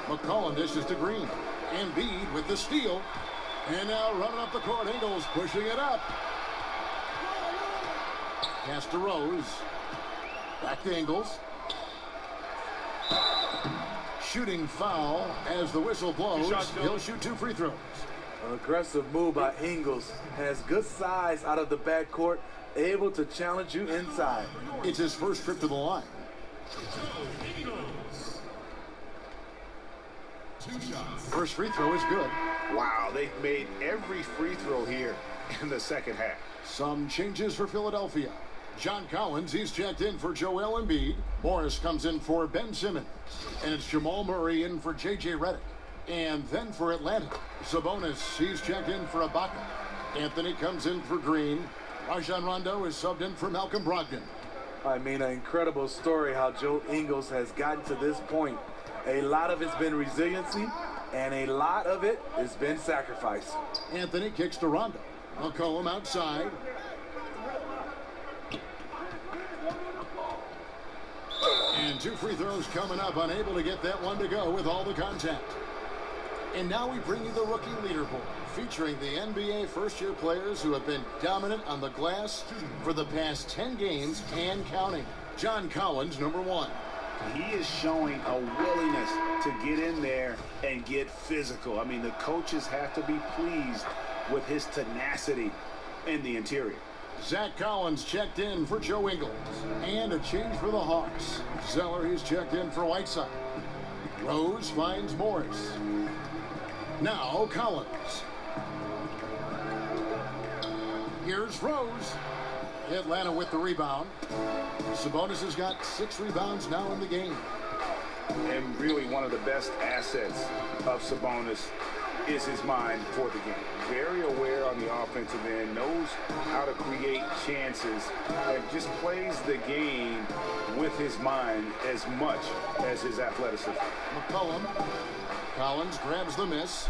McCollum dishes to Green. Embiid with the steal. And now running up the court, Ingles pushing it up. Pass to Rose. Back to Ingles. Shooting foul as the whistle blows. He'll shoot 2 free throws. An aggressive move by Ingles. Has good size out of the backcourt. Able to challenge you inside. It's his first trip to the line. First free throw is good. Wow, they've made every free throw here in the second half. Some changes for Philadelphia. John Collins, he's checked in for Joel Embiid. Morris comes in for Ben Simmons. And it's Jamal Murray in for J.J. Redick. And then for Atlanta, Sabonis, he's checked in for Ibaka. Anthony comes in for Green. Rajon Rondo is subbed in for Malcolm Brogdon. I mean, an incredible story how Joe Ingles has gotten to this point. A lot of it's been resiliency, and a lot of it has been sacrifice. Anthony kicks to Rondo. McCollum outside. And 2 free throws coming up, unable to get that one to go with all the contact. And now we bring you the rookie leaderboard, featuring the NBA first-year players who have been dominant on the glass for the past 10 games and counting. John Collins, number 1. He is showing a willingness to get in there and get physical. I mean, the coaches have to be pleased with his tenacity in the interior. Zach Collins checked in for Joe Ingles. And a change for the Hawks. Zeller, he's checked in for Whiteside. Rose finds Morris. Now Collins. Here's Rose. Atlanta with the rebound. Sabonis has got 6 rebounds now in the game. And really one of the best assets of Sabonis is his mind for the game. Very aware on the offensive end, knows how to create chances, and just plays the game with his mind as much as his athleticism. McCollum. Collins grabs the miss.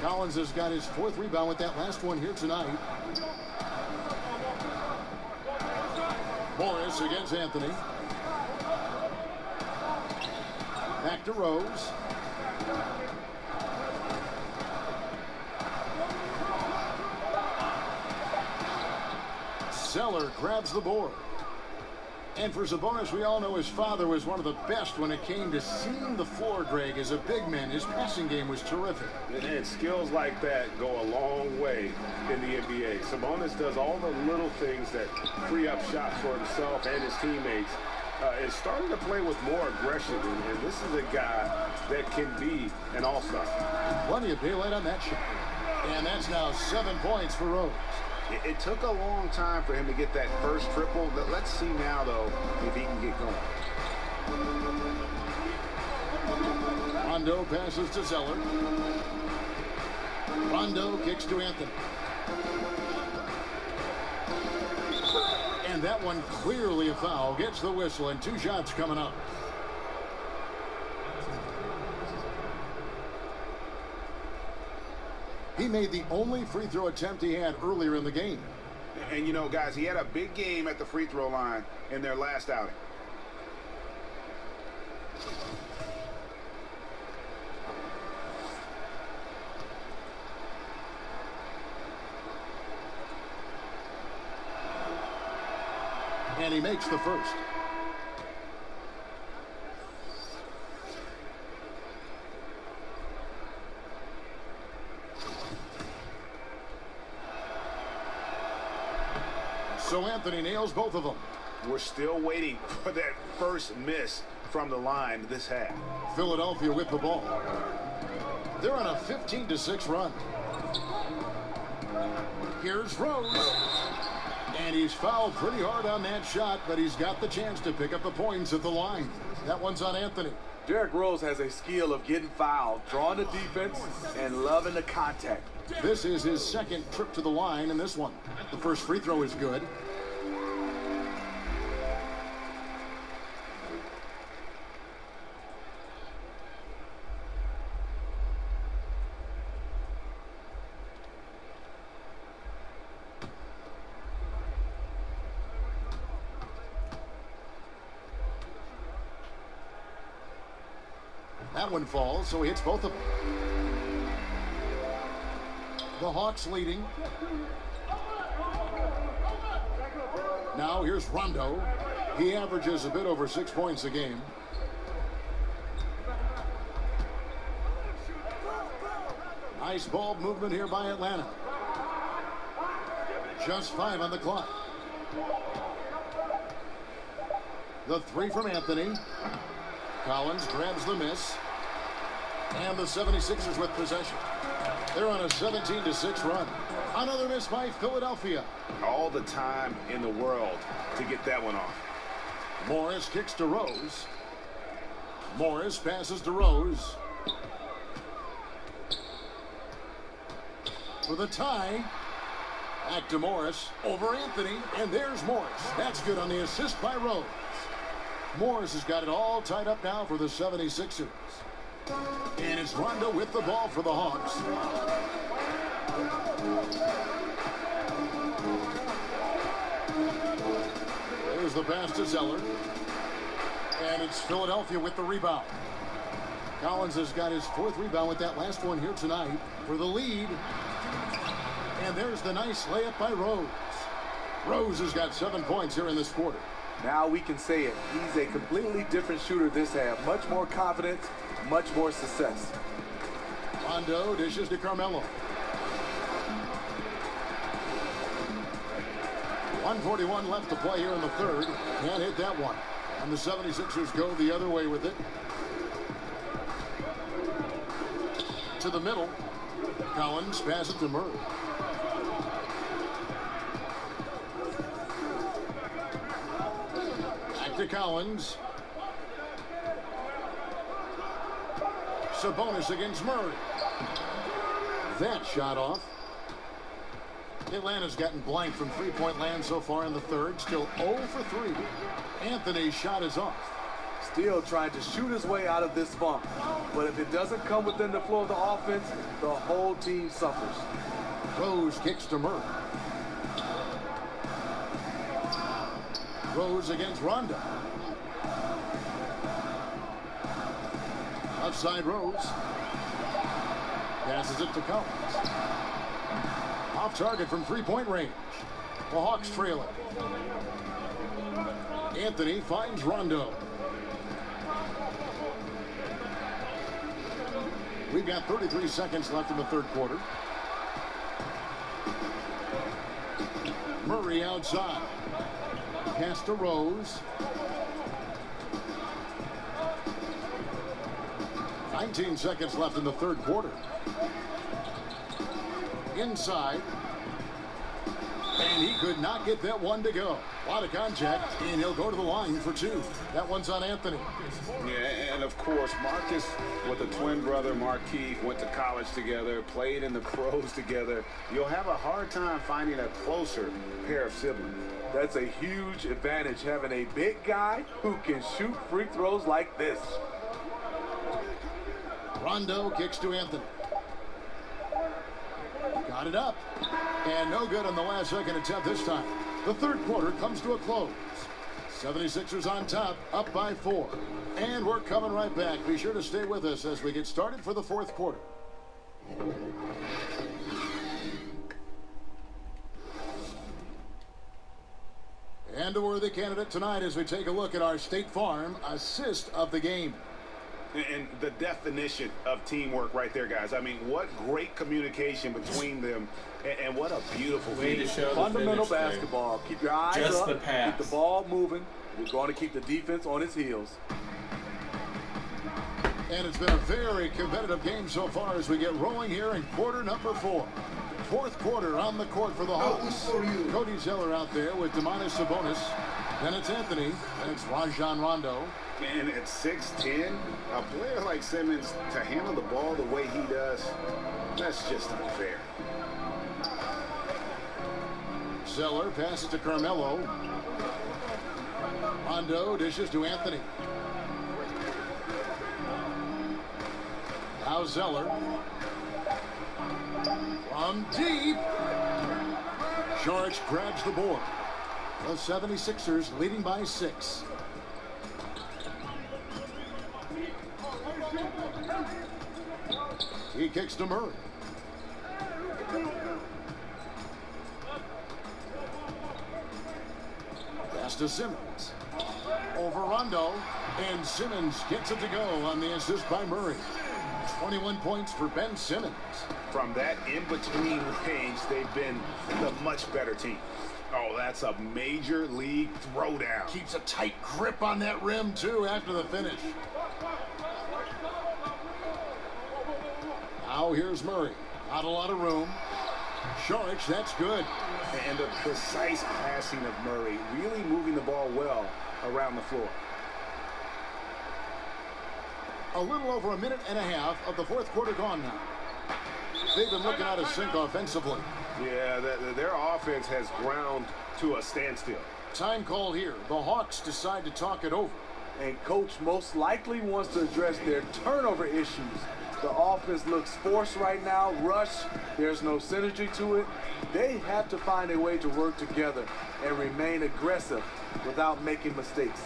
Collins has got his 4th rebound with that last one here tonight. Morris against Anthony. Back to Rose. Zeller grabs the board. And for Sabonis, we all know his father was one of the best when it came to seeing the floor, Greg. As a big man, his passing game was terrific. And skills like that go a long way in the NBA. Sabonis does all the little things that free up shots for himself and his teammates. Is starting to play with more aggression, and this is a guy that can be an all-star. Plenty of daylight on that shot. And that's now 7 points for Rose. It took a long time for him to get that first triple. Let's see now, though, if he can get going. Rondo passes to Zeller. Rondo kicks to Anthony. And that one clearly a foul. Gets the whistle, and 2 shots coming up. He made the only free throw attempt he had earlier in the game. And, you know, guys, he had a big game at the free throw line in their last outing. And he makes the first. So Anthony nails both of them. We're still waiting for that first miss from the line this half. Philadelphia with the ball. They're on a 15-6 run. Here's Rose. And he's fouled pretty hard on that shot, but he's got the chance to pick up the points at the line. That one's on Anthony. Derrick Rose has a skill of getting fouled, drawing the defense, and loving the contact. This is his second trip to the line in this one. The first free throw is good. That one falls, so he hits both of them. The Hawks leading. Now here's Rondo. He averages a bit over 6 points a game. Nice ball movement here by Atlanta. Just 5 on the clock. The three from Anthony. Collins grabs the miss. And the 76ers with possession. They're on a 17-6 run. Another miss by Philadelphia. All the time in the world to get that one off. Morris kicks to Rose. Morris passes to Rose. For the tie. Back to Morris. Over Anthony. And there's Morris. That's good on the assist by Rose. Morris has got it all tied up now for the 76ers. And it's Rondo with the ball for the Hawks. There's the pass to Zeller. And it's Philadelphia with the rebound. Collins has got his 4th rebound with that last one here tonight for the lead. And there's the nice layup by Rose. Rose has got 7 points here in this quarter. Now we can say it. He's a completely different shooter this half. Much more confidence, much more success. Rondo dishes to Carmelo. 1:41 left to play here in the third. Can't hit that one. And the 76ers go the other way with it. To the middle. Collins passes to Murray. Back to Collins. Sabonis against Murray. That shot off. Atlanta's gotten blank from three-point land so far in the third. Still 0 for 3. Anthony's shot is off. Still trying to shoot his way out of this funk. But if it doesn't come within the flow of the offense, the whole team suffers. Rose kicks to Murray. Rose against Rondo. Outside Rose. Passes it to Collins. Off target from three-point range. The Hawks trail it. Anthony finds Rondo. We've got 33 seconds left in the third quarter. Murray outside. Pass to Rose. 19 seconds left in the third quarter. Inside. And he could not get that one to go. A lot of contact, and he'll go to the line for 2. That one's on Anthony. Yeah, and of course, Marcus with a twin brother, Markieff, went to college together, played in the pros together. You'll have a hard time finding a closer pair of siblings. That's a huge advantage, having a big guy who can shoot free throws like this. Rondo kicks to Anthony. Got it up. And no good on the last second attempt this time. The third quarter comes to a close. 76ers on top, up by 4. And we're coming right back. Be sure to stay with us as we get started for the fourth quarter. And a worthy candidate tonight as we take a look at our State Farm assist of the game. And the definition of teamwork right there, guys. I mean, what great communication between them, and what a beautiful way to show fundamental basketball. Keep your eyes just up, the pass. keep the ball moving. We're going to keep the defense on its heels. And it's been a very competitive game so far as we get rolling here in quarter number 4. fourth quarter on the court for the Hawks. Cody Zeller out there with Domantas Sabonis. Then it's Anthony. Then it's Rajon Rondo. And at 6'10", a player like Simmons to handle the ball the way he does, that's just unfair. Zeller passes to Carmelo. Rondo dishes to Anthony. Now Zeller. From deep. Saric grabs the board. The 76ers leading by 6. He kicks to Murray. Pass to Simmons. Over Rondo. And Simmons gets it to go on the assist by Murray. 21 points for Ben Simmons. From that in-between range, they've been the much better team. Oh, that's a major league throwdown. Keeps a tight grip on that rim, too, after the finish. Now here's Murray. Not a lot of room. Saric, that's good. And the precise passing of Murray, really moving the ball well around the floor. A little over a minute and a half of the fourth quarter gone now. They've been looking out of sync offensively. Yeah, their offense has ground to a standstill. Time call here. The Hawks decide to talk it over. And coach most likely wants to address their turnover issues. The offense looks forced right now, rush. There's no synergy to it. They have to find a way to work together and remain aggressive without making mistakes.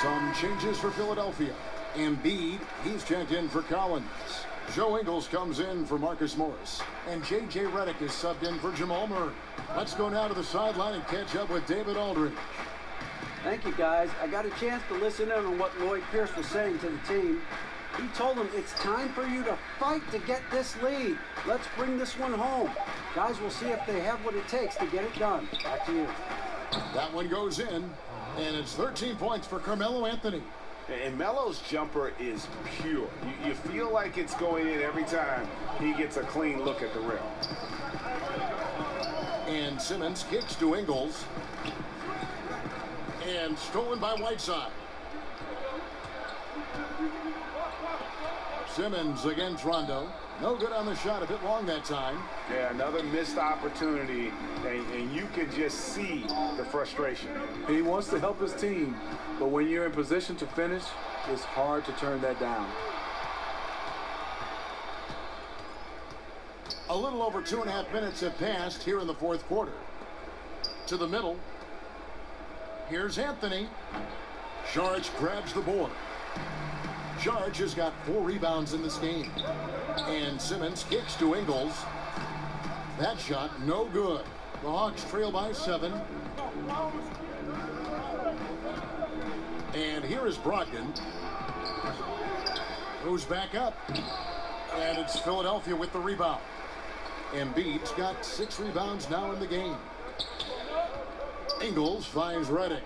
Some changes for Philadelphia. Embiid, he's checked in for Collins. Joe Ingles comes in for Marcus Morris. And J.J. Redick is subbed in for Jamal Murray. Let's go now to the sideline and catch up with David Aldridge. Thank you, guys. I got a chance to listen in on what Lloyd Pierce was saying to the team. He told them it's time for you to fight to get this lead. Let's bring this one home. Guys, we'll see if they have what it takes to get it done. Back to you. That one goes in, and it's 13 points for Carmelo Anthony. And Melo's jumper is pure. You feel like it's going in every time he gets a clean look at the rim. And Simmons kicks to Ingles. And stolen by Whiteside. Simmons against Rondo. No good on the shot, a bit long that time. Yeah, another missed opportunity, and you can just see the frustration. He wants to help his team, but when you're in position to finish, it's hard to turn that down. A little over 2.5 minutes have passed here in the fourth quarter. To the middle. Here's Anthony. Saric grabs the board. Saric has got 4 rebounds in this game. And Simmons kicks to Ingles. That shot no good. The Hawks trail by 7. And here is Brogdon. Goes back up. And it's Philadelphia with the rebound. Embiid's got 6 rebounds now in the game. Ingles finds Redick.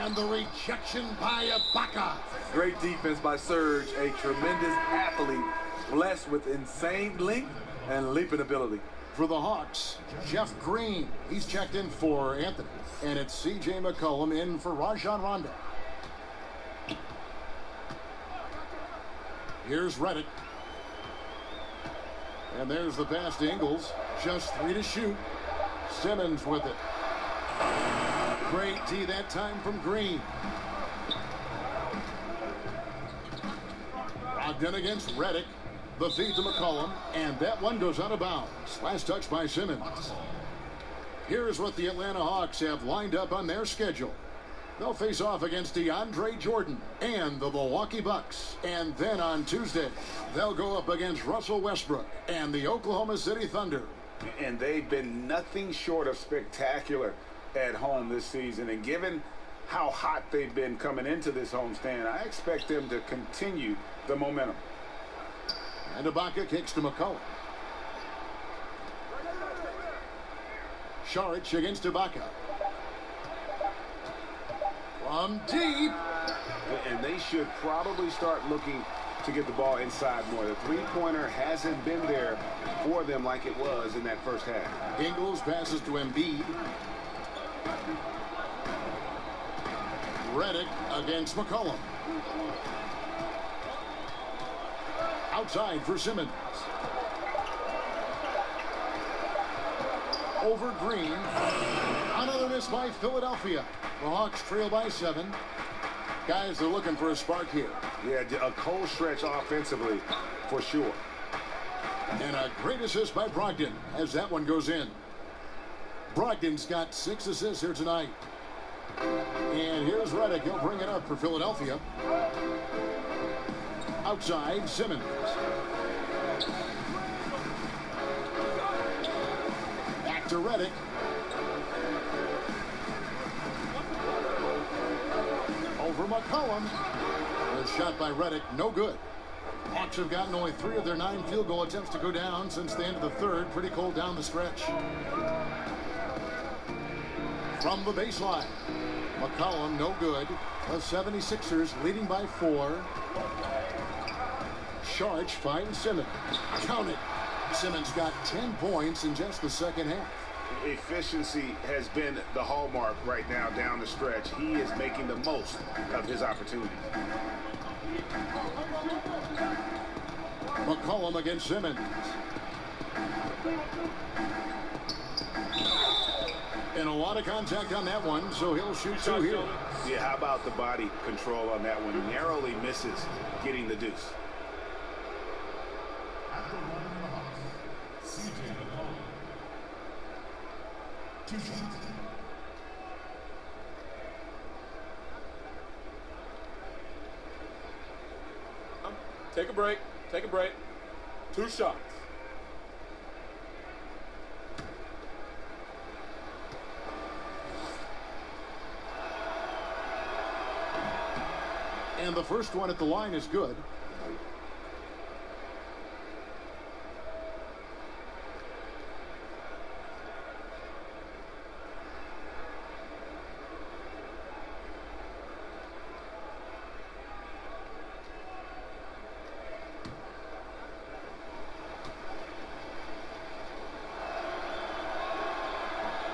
And the rejection by Ibaka. Great defense by Serge, a tremendous athlete, blessed with insane length and leaping ability. For the Hawks, Jeff Green, he's checked in for Anthony. And it's C.J. McCollum in for Rajon Rondo. Here's Redick. And there's the pass to Ingles. Just 3 to shoot. Simmons with it. Great D that time from Green. Brogdon against Redick. The feed to McCollum, and that one goes out of bounds. Last touch by Simmons. Here's what the Atlanta Hawks have lined up on their schedule. They'll face off against DeAndre Jordan and the Milwaukee Bucks. And then on Tuesday, they'll go up against Russell Westbrook and the Oklahoma City Thunder. And they've been nothing short of spectacular at home this season. And given how hot they've been coming into this homestand, I expect them to continue the momentum. And Ibaka kicks to McCollum. Saric against Ibaka. From deep. And they should probably start looking to get the ball inside more. The three-pointer hasn't been there for them like it was in that first half. Ingles passes to Embiid. Redick against McCollum. Outside for Simmons. Over Green. Another miss by Philadelphia. The Hawks trail by 7. Guys are looking for a spark here. Yeah, a cold stretch offensively for sure. And a great assist by Brogdon as that one goes in. Brogdon's got 6 assists here tonight. And here's Redick. He'll bring it up for Philadelphia. Outside, Simmons. Back to Redick. Over McCollum. The shot by Redick, no good. Hawks have gotten only 3 of their 9 field goal attempts to go down since the end of the third. Pretty cold down the stretch. From the baseline, McCollum, no good. The 76ers leading by 4. Saric finds Simmons. Count it. Simmons got 10 points in just the second half. Efficiency has been the hallmark right now down the stretch. He is making the most of his opportunities. McCollum against Simmons. And a lot of contact on that one, so he'll shoot 2 here. Yeah, how about the body control on that one? Narrowly misses getting the deuce. Take a break. Take a break. 2 shots. And the first one at the line is good.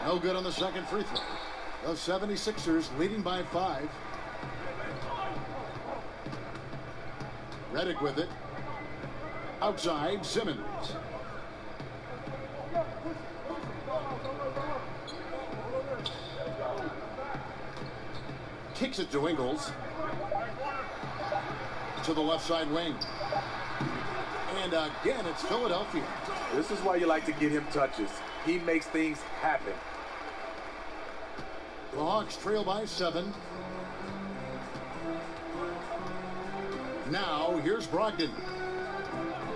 No good on the second free throw. The 76ers leading by 5. Redick with it. Outside, Simmons. Kicks it to Ingles. To the left side wing. And again, it's Philadelphia. This is why you like to get him touches. He makes things happen. The Hawks trail by 7. Now, here's Brogdon.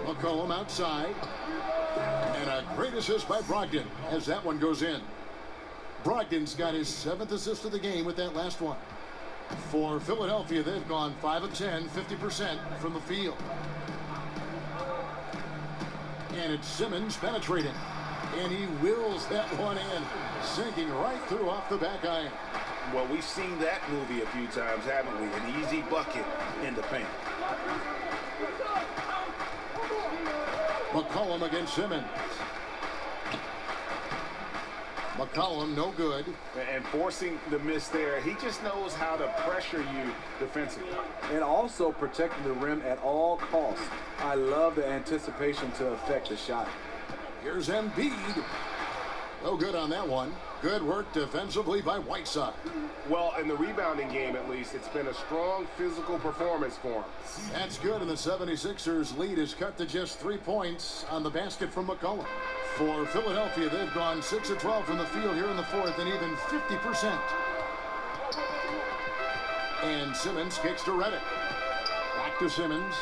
McCollum outside. And a great assist by Brogdon as that one goes in. Brogdon's got his 7th assist of the game with that last one. For Philadelphia, they've gone 5 of 10, 50% from the field. And it's Simmons penetrating. And he wills that one in, sinking right through off the back iron. Well, we've seen that movie a few times, haven't we? An easy bucket in the paint. McCollum against Simmons. McCollum, no good. And forcing the miss there, he just knows how to pressure you defensively. And also protecting the rim at all costs. I love the anticipation to affect the shot. Here's Embiid. No good on that one. Good work defensively by Whiteside. Well, in the rebounding game, at least, it's been a strong physical performance for him. That's good, and the 76ers lead is cut to just 3 points on the basket from McCollum. For Philadelphia, they've gone 6 of 12 from the field here in the fourth and even 50%. And Simmons kicks to Redick. Back to Simmons.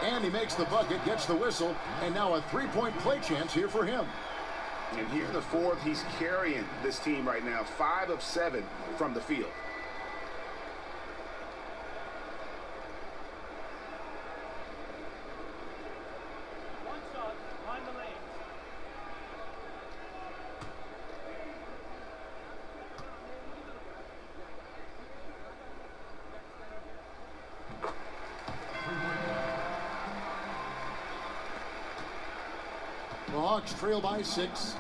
And he makes the bucket, gets the whistle, and now a three-point play chance here for him. And here in the fourth, he's carrying this team right now, 5 of 7 from the field. The Hawks trail by 6.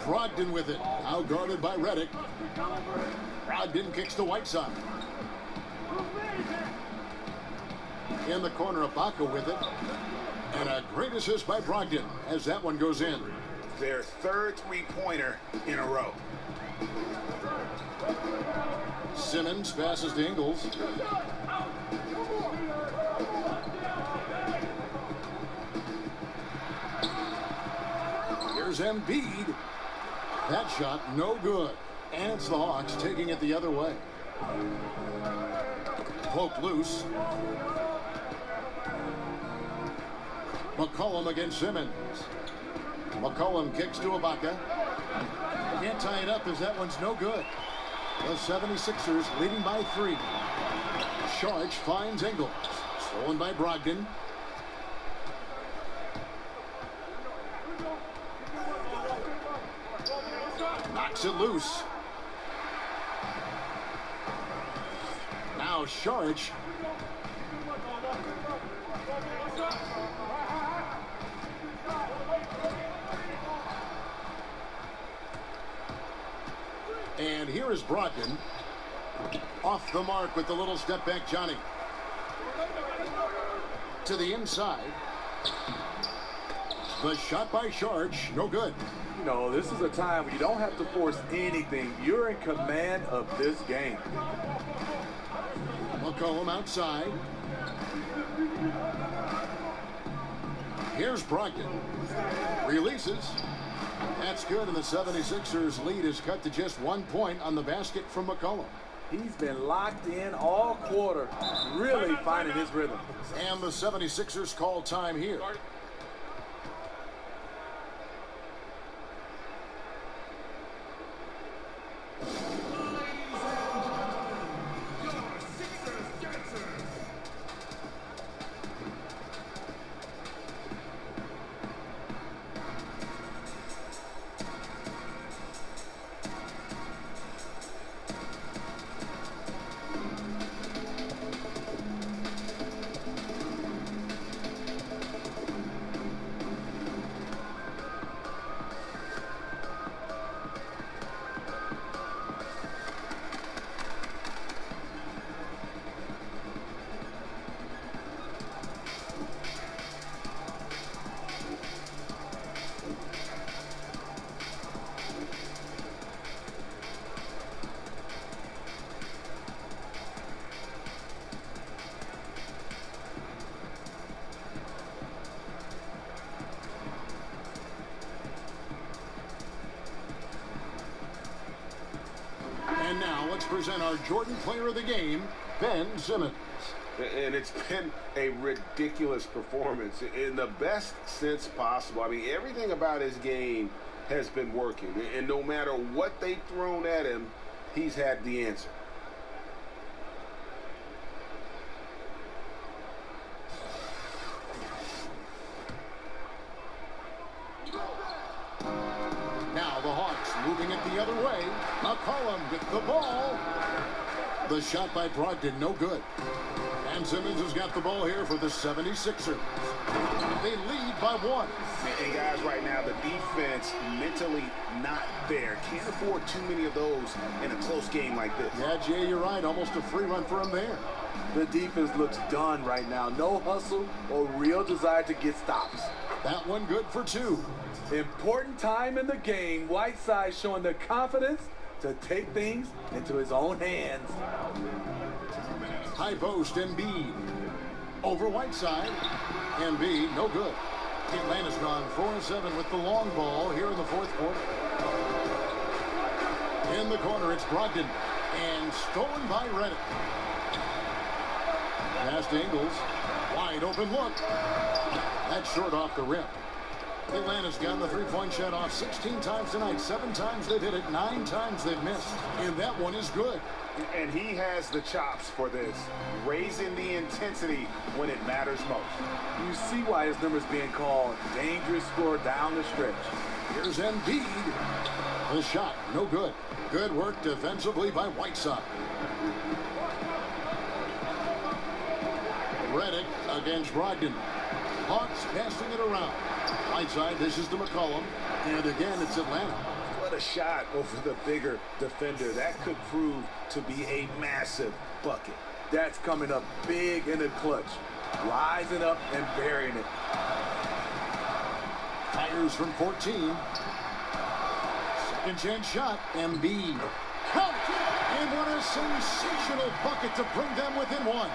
Brogdon with it. Now guarded by Redick. Brogdon kicks to Whiteside. In the corner, Ibaka with it. And a great assist by Brogdon as that one goes in. Their third three-pointer in a row. Simmons passes to Ingles. Here's Embiid. That shot no good. And it's the Hawks taking it the other way. Poke loose. McCollum against Simmons. McCollum kicks to Ibaka. Can't tie it up as that one's no good. The 76ers leading by 3. Sharch finds Ingles. Stolen by Brogdon. Knocks it loose. Now Sharch. And here is Brogdon. Off the mark with the little step back Johnny. To the inside. The shot by Sharch, no good. You know, this is a time where you don't have to force anything. You're in command of this game. McCollum outside. Here's Brogdon. Releases. That's good, and the 76ers lead is cut to just 1 point on the basket from McCollum. He's been locked in all quarter, really finding his rhythm. And the 76ers call time here. And now let's present our Jordan Player of the Game, Ben Simmons. And it's been a ridiculous performance in the best sense possible. I mean, everything about his game has been working. And no matter what they've thrown at him, he's had the answer. Now the Hawks moving it the other way. McCollum with the ball. The shot by Brogdon, no good. And Simmons has got the ball here for the 76ers. They lead by 1. And guys, right now, the defense mentally not there. Can't afford too many of those in a close game like this. Yeah, Jay, you're right. Almost a free run for him there. The defense looks done right now. No hustle or real desire to get stops. That one good for 2. Important time in the game. Whiteside showing the confidence to take things into his own hands. High post, Embiid. Over Whiteside. Embiid, no good. Atlanta's gone 4-7 with the long ball here in the fourth quarter. In the corner, it's Brogdon. And stolen by Reddick. Past Ingles. Wide open look. That's short off the rim. Atlanta's gotten the three-point shot off 16 times tonight. 7 times they've hit it, 9 times they've missed. And that one is good. And he has the chops for this, raising the intensity when it matters most. You see why his number's being called. Dangerous score down the stretch. Here's Embiid. The shot, no good. Good work defensively by Whiteside. Reddick against Brogdon. Hawks passing it around. Whiteside, this is to McCollum. And again, it's Atlanta. What a shot over the bigger defender. That could prove to be a massive bucket. That's coming up big in the clutch. Rising up and burying it. Fires from 14. Second chance shot. Embiid. Count! And what a sensational bucket to bring them within 1.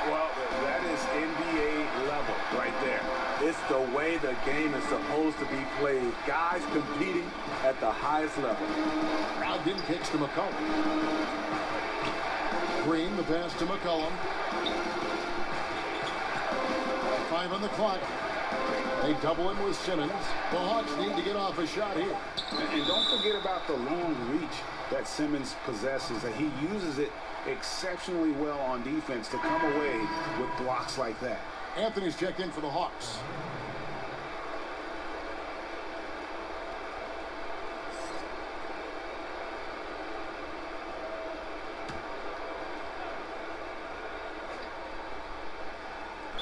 Well, that is NBA level right there. It's the way the game is supposed to be played. Guys competing at the highest level. Brogdon kicks to McCollum. Green, the pass to McCollum. 5 on the clock. They double him with Simmons. The Hawks need to get off a shot here. And don't forget about the long reach that Simmons possesses. And he uses it exceptionally well on defense to come away with blocks like that. Anthony's checked in for the Hawks.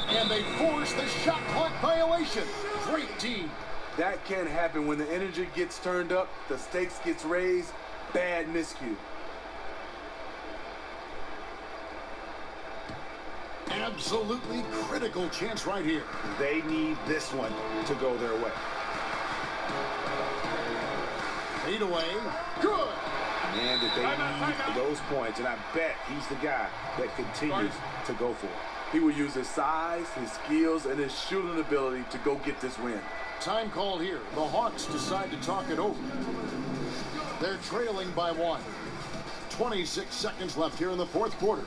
And they force the shot clock violation. Great team. That can happen when the energy gets turned up, the stakes gets raised. Bad miscue. Absolutely critical chance right here. They need this one to go their way. Fade away. Good. Man, that they need those points, and I bet he's the guy that continues to go for it. He will use his size, his skills, and his shooting ability to go get this win. Time called here. The Hawks decide to talk it over. They're trailing by 1. 26 seconds left here in the fourth quarter.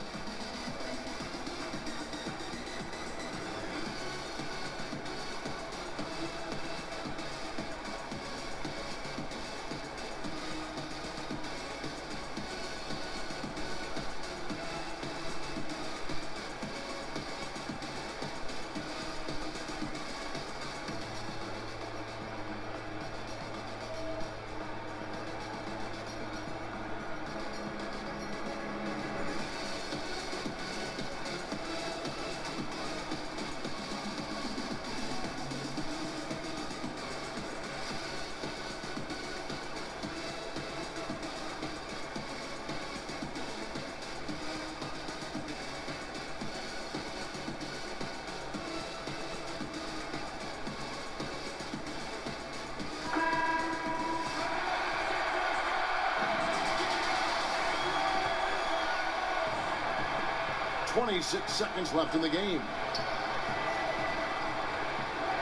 .26 seconds left in the game.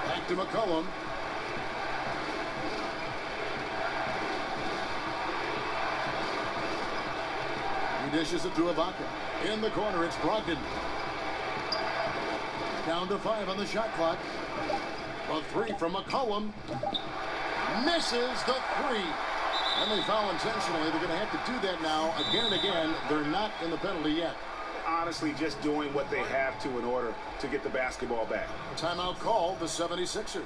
Back to McCollum. He dishes it to Ibaka. In the corner, it's Brogdon. Down to 5 on the shot clock. A 3 from McCollum. Misses the 3. And they foul intentionally. They're going to have to do that now again and again. They're not in the penalty yet. Honestly, just doing what they have to in order to get the basketball back. Timeout called the 76ers.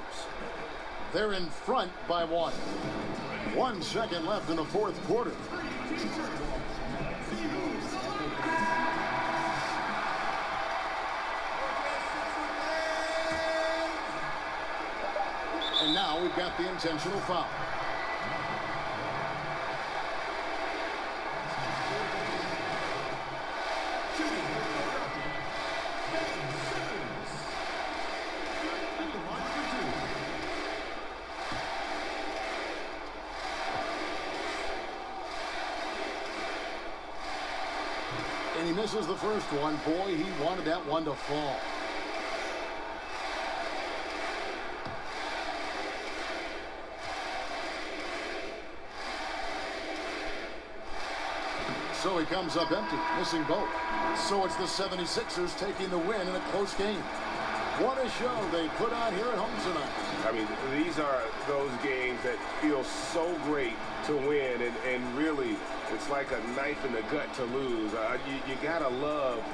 They're in front by 1. 1 second left in the fourth quarter. And now we've got the intentional foul. misses the first one. Boy, he wanted that one to fall. So he comes up empty, missing both. So it's the 76ers taking the win in a close game. What a show they put on here at home tonight. I mean, these are those games that feel so great to win, and really, it's like a knife in the gut to lose. You gotta love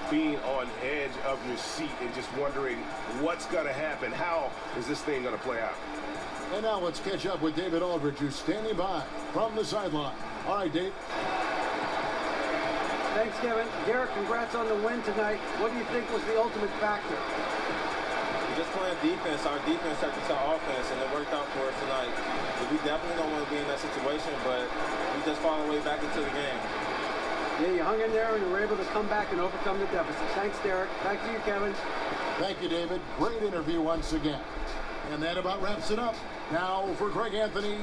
being on edge of your seat and just wondering what's gonna happen. How is this thing gonna play out? And now let's catch up with David Aldridge, who's standing by from the sideline. All right, Dave. Thanks, Kevin. Derek, congrats on the win tonight. What do you think was the ultimate factor? Just playing defense. Our defense had to tell offense, and it worked out for us tonight. But we definitely don't want to be in that situation, but we just found our way back into the game. Yeah, you hung in there and you were able to come back and overcome the deficit. Thanks, Derek. Back to you, Kevin. Thank you, David. Great interview once again. And that about wraps it up. Now for Greg Anthony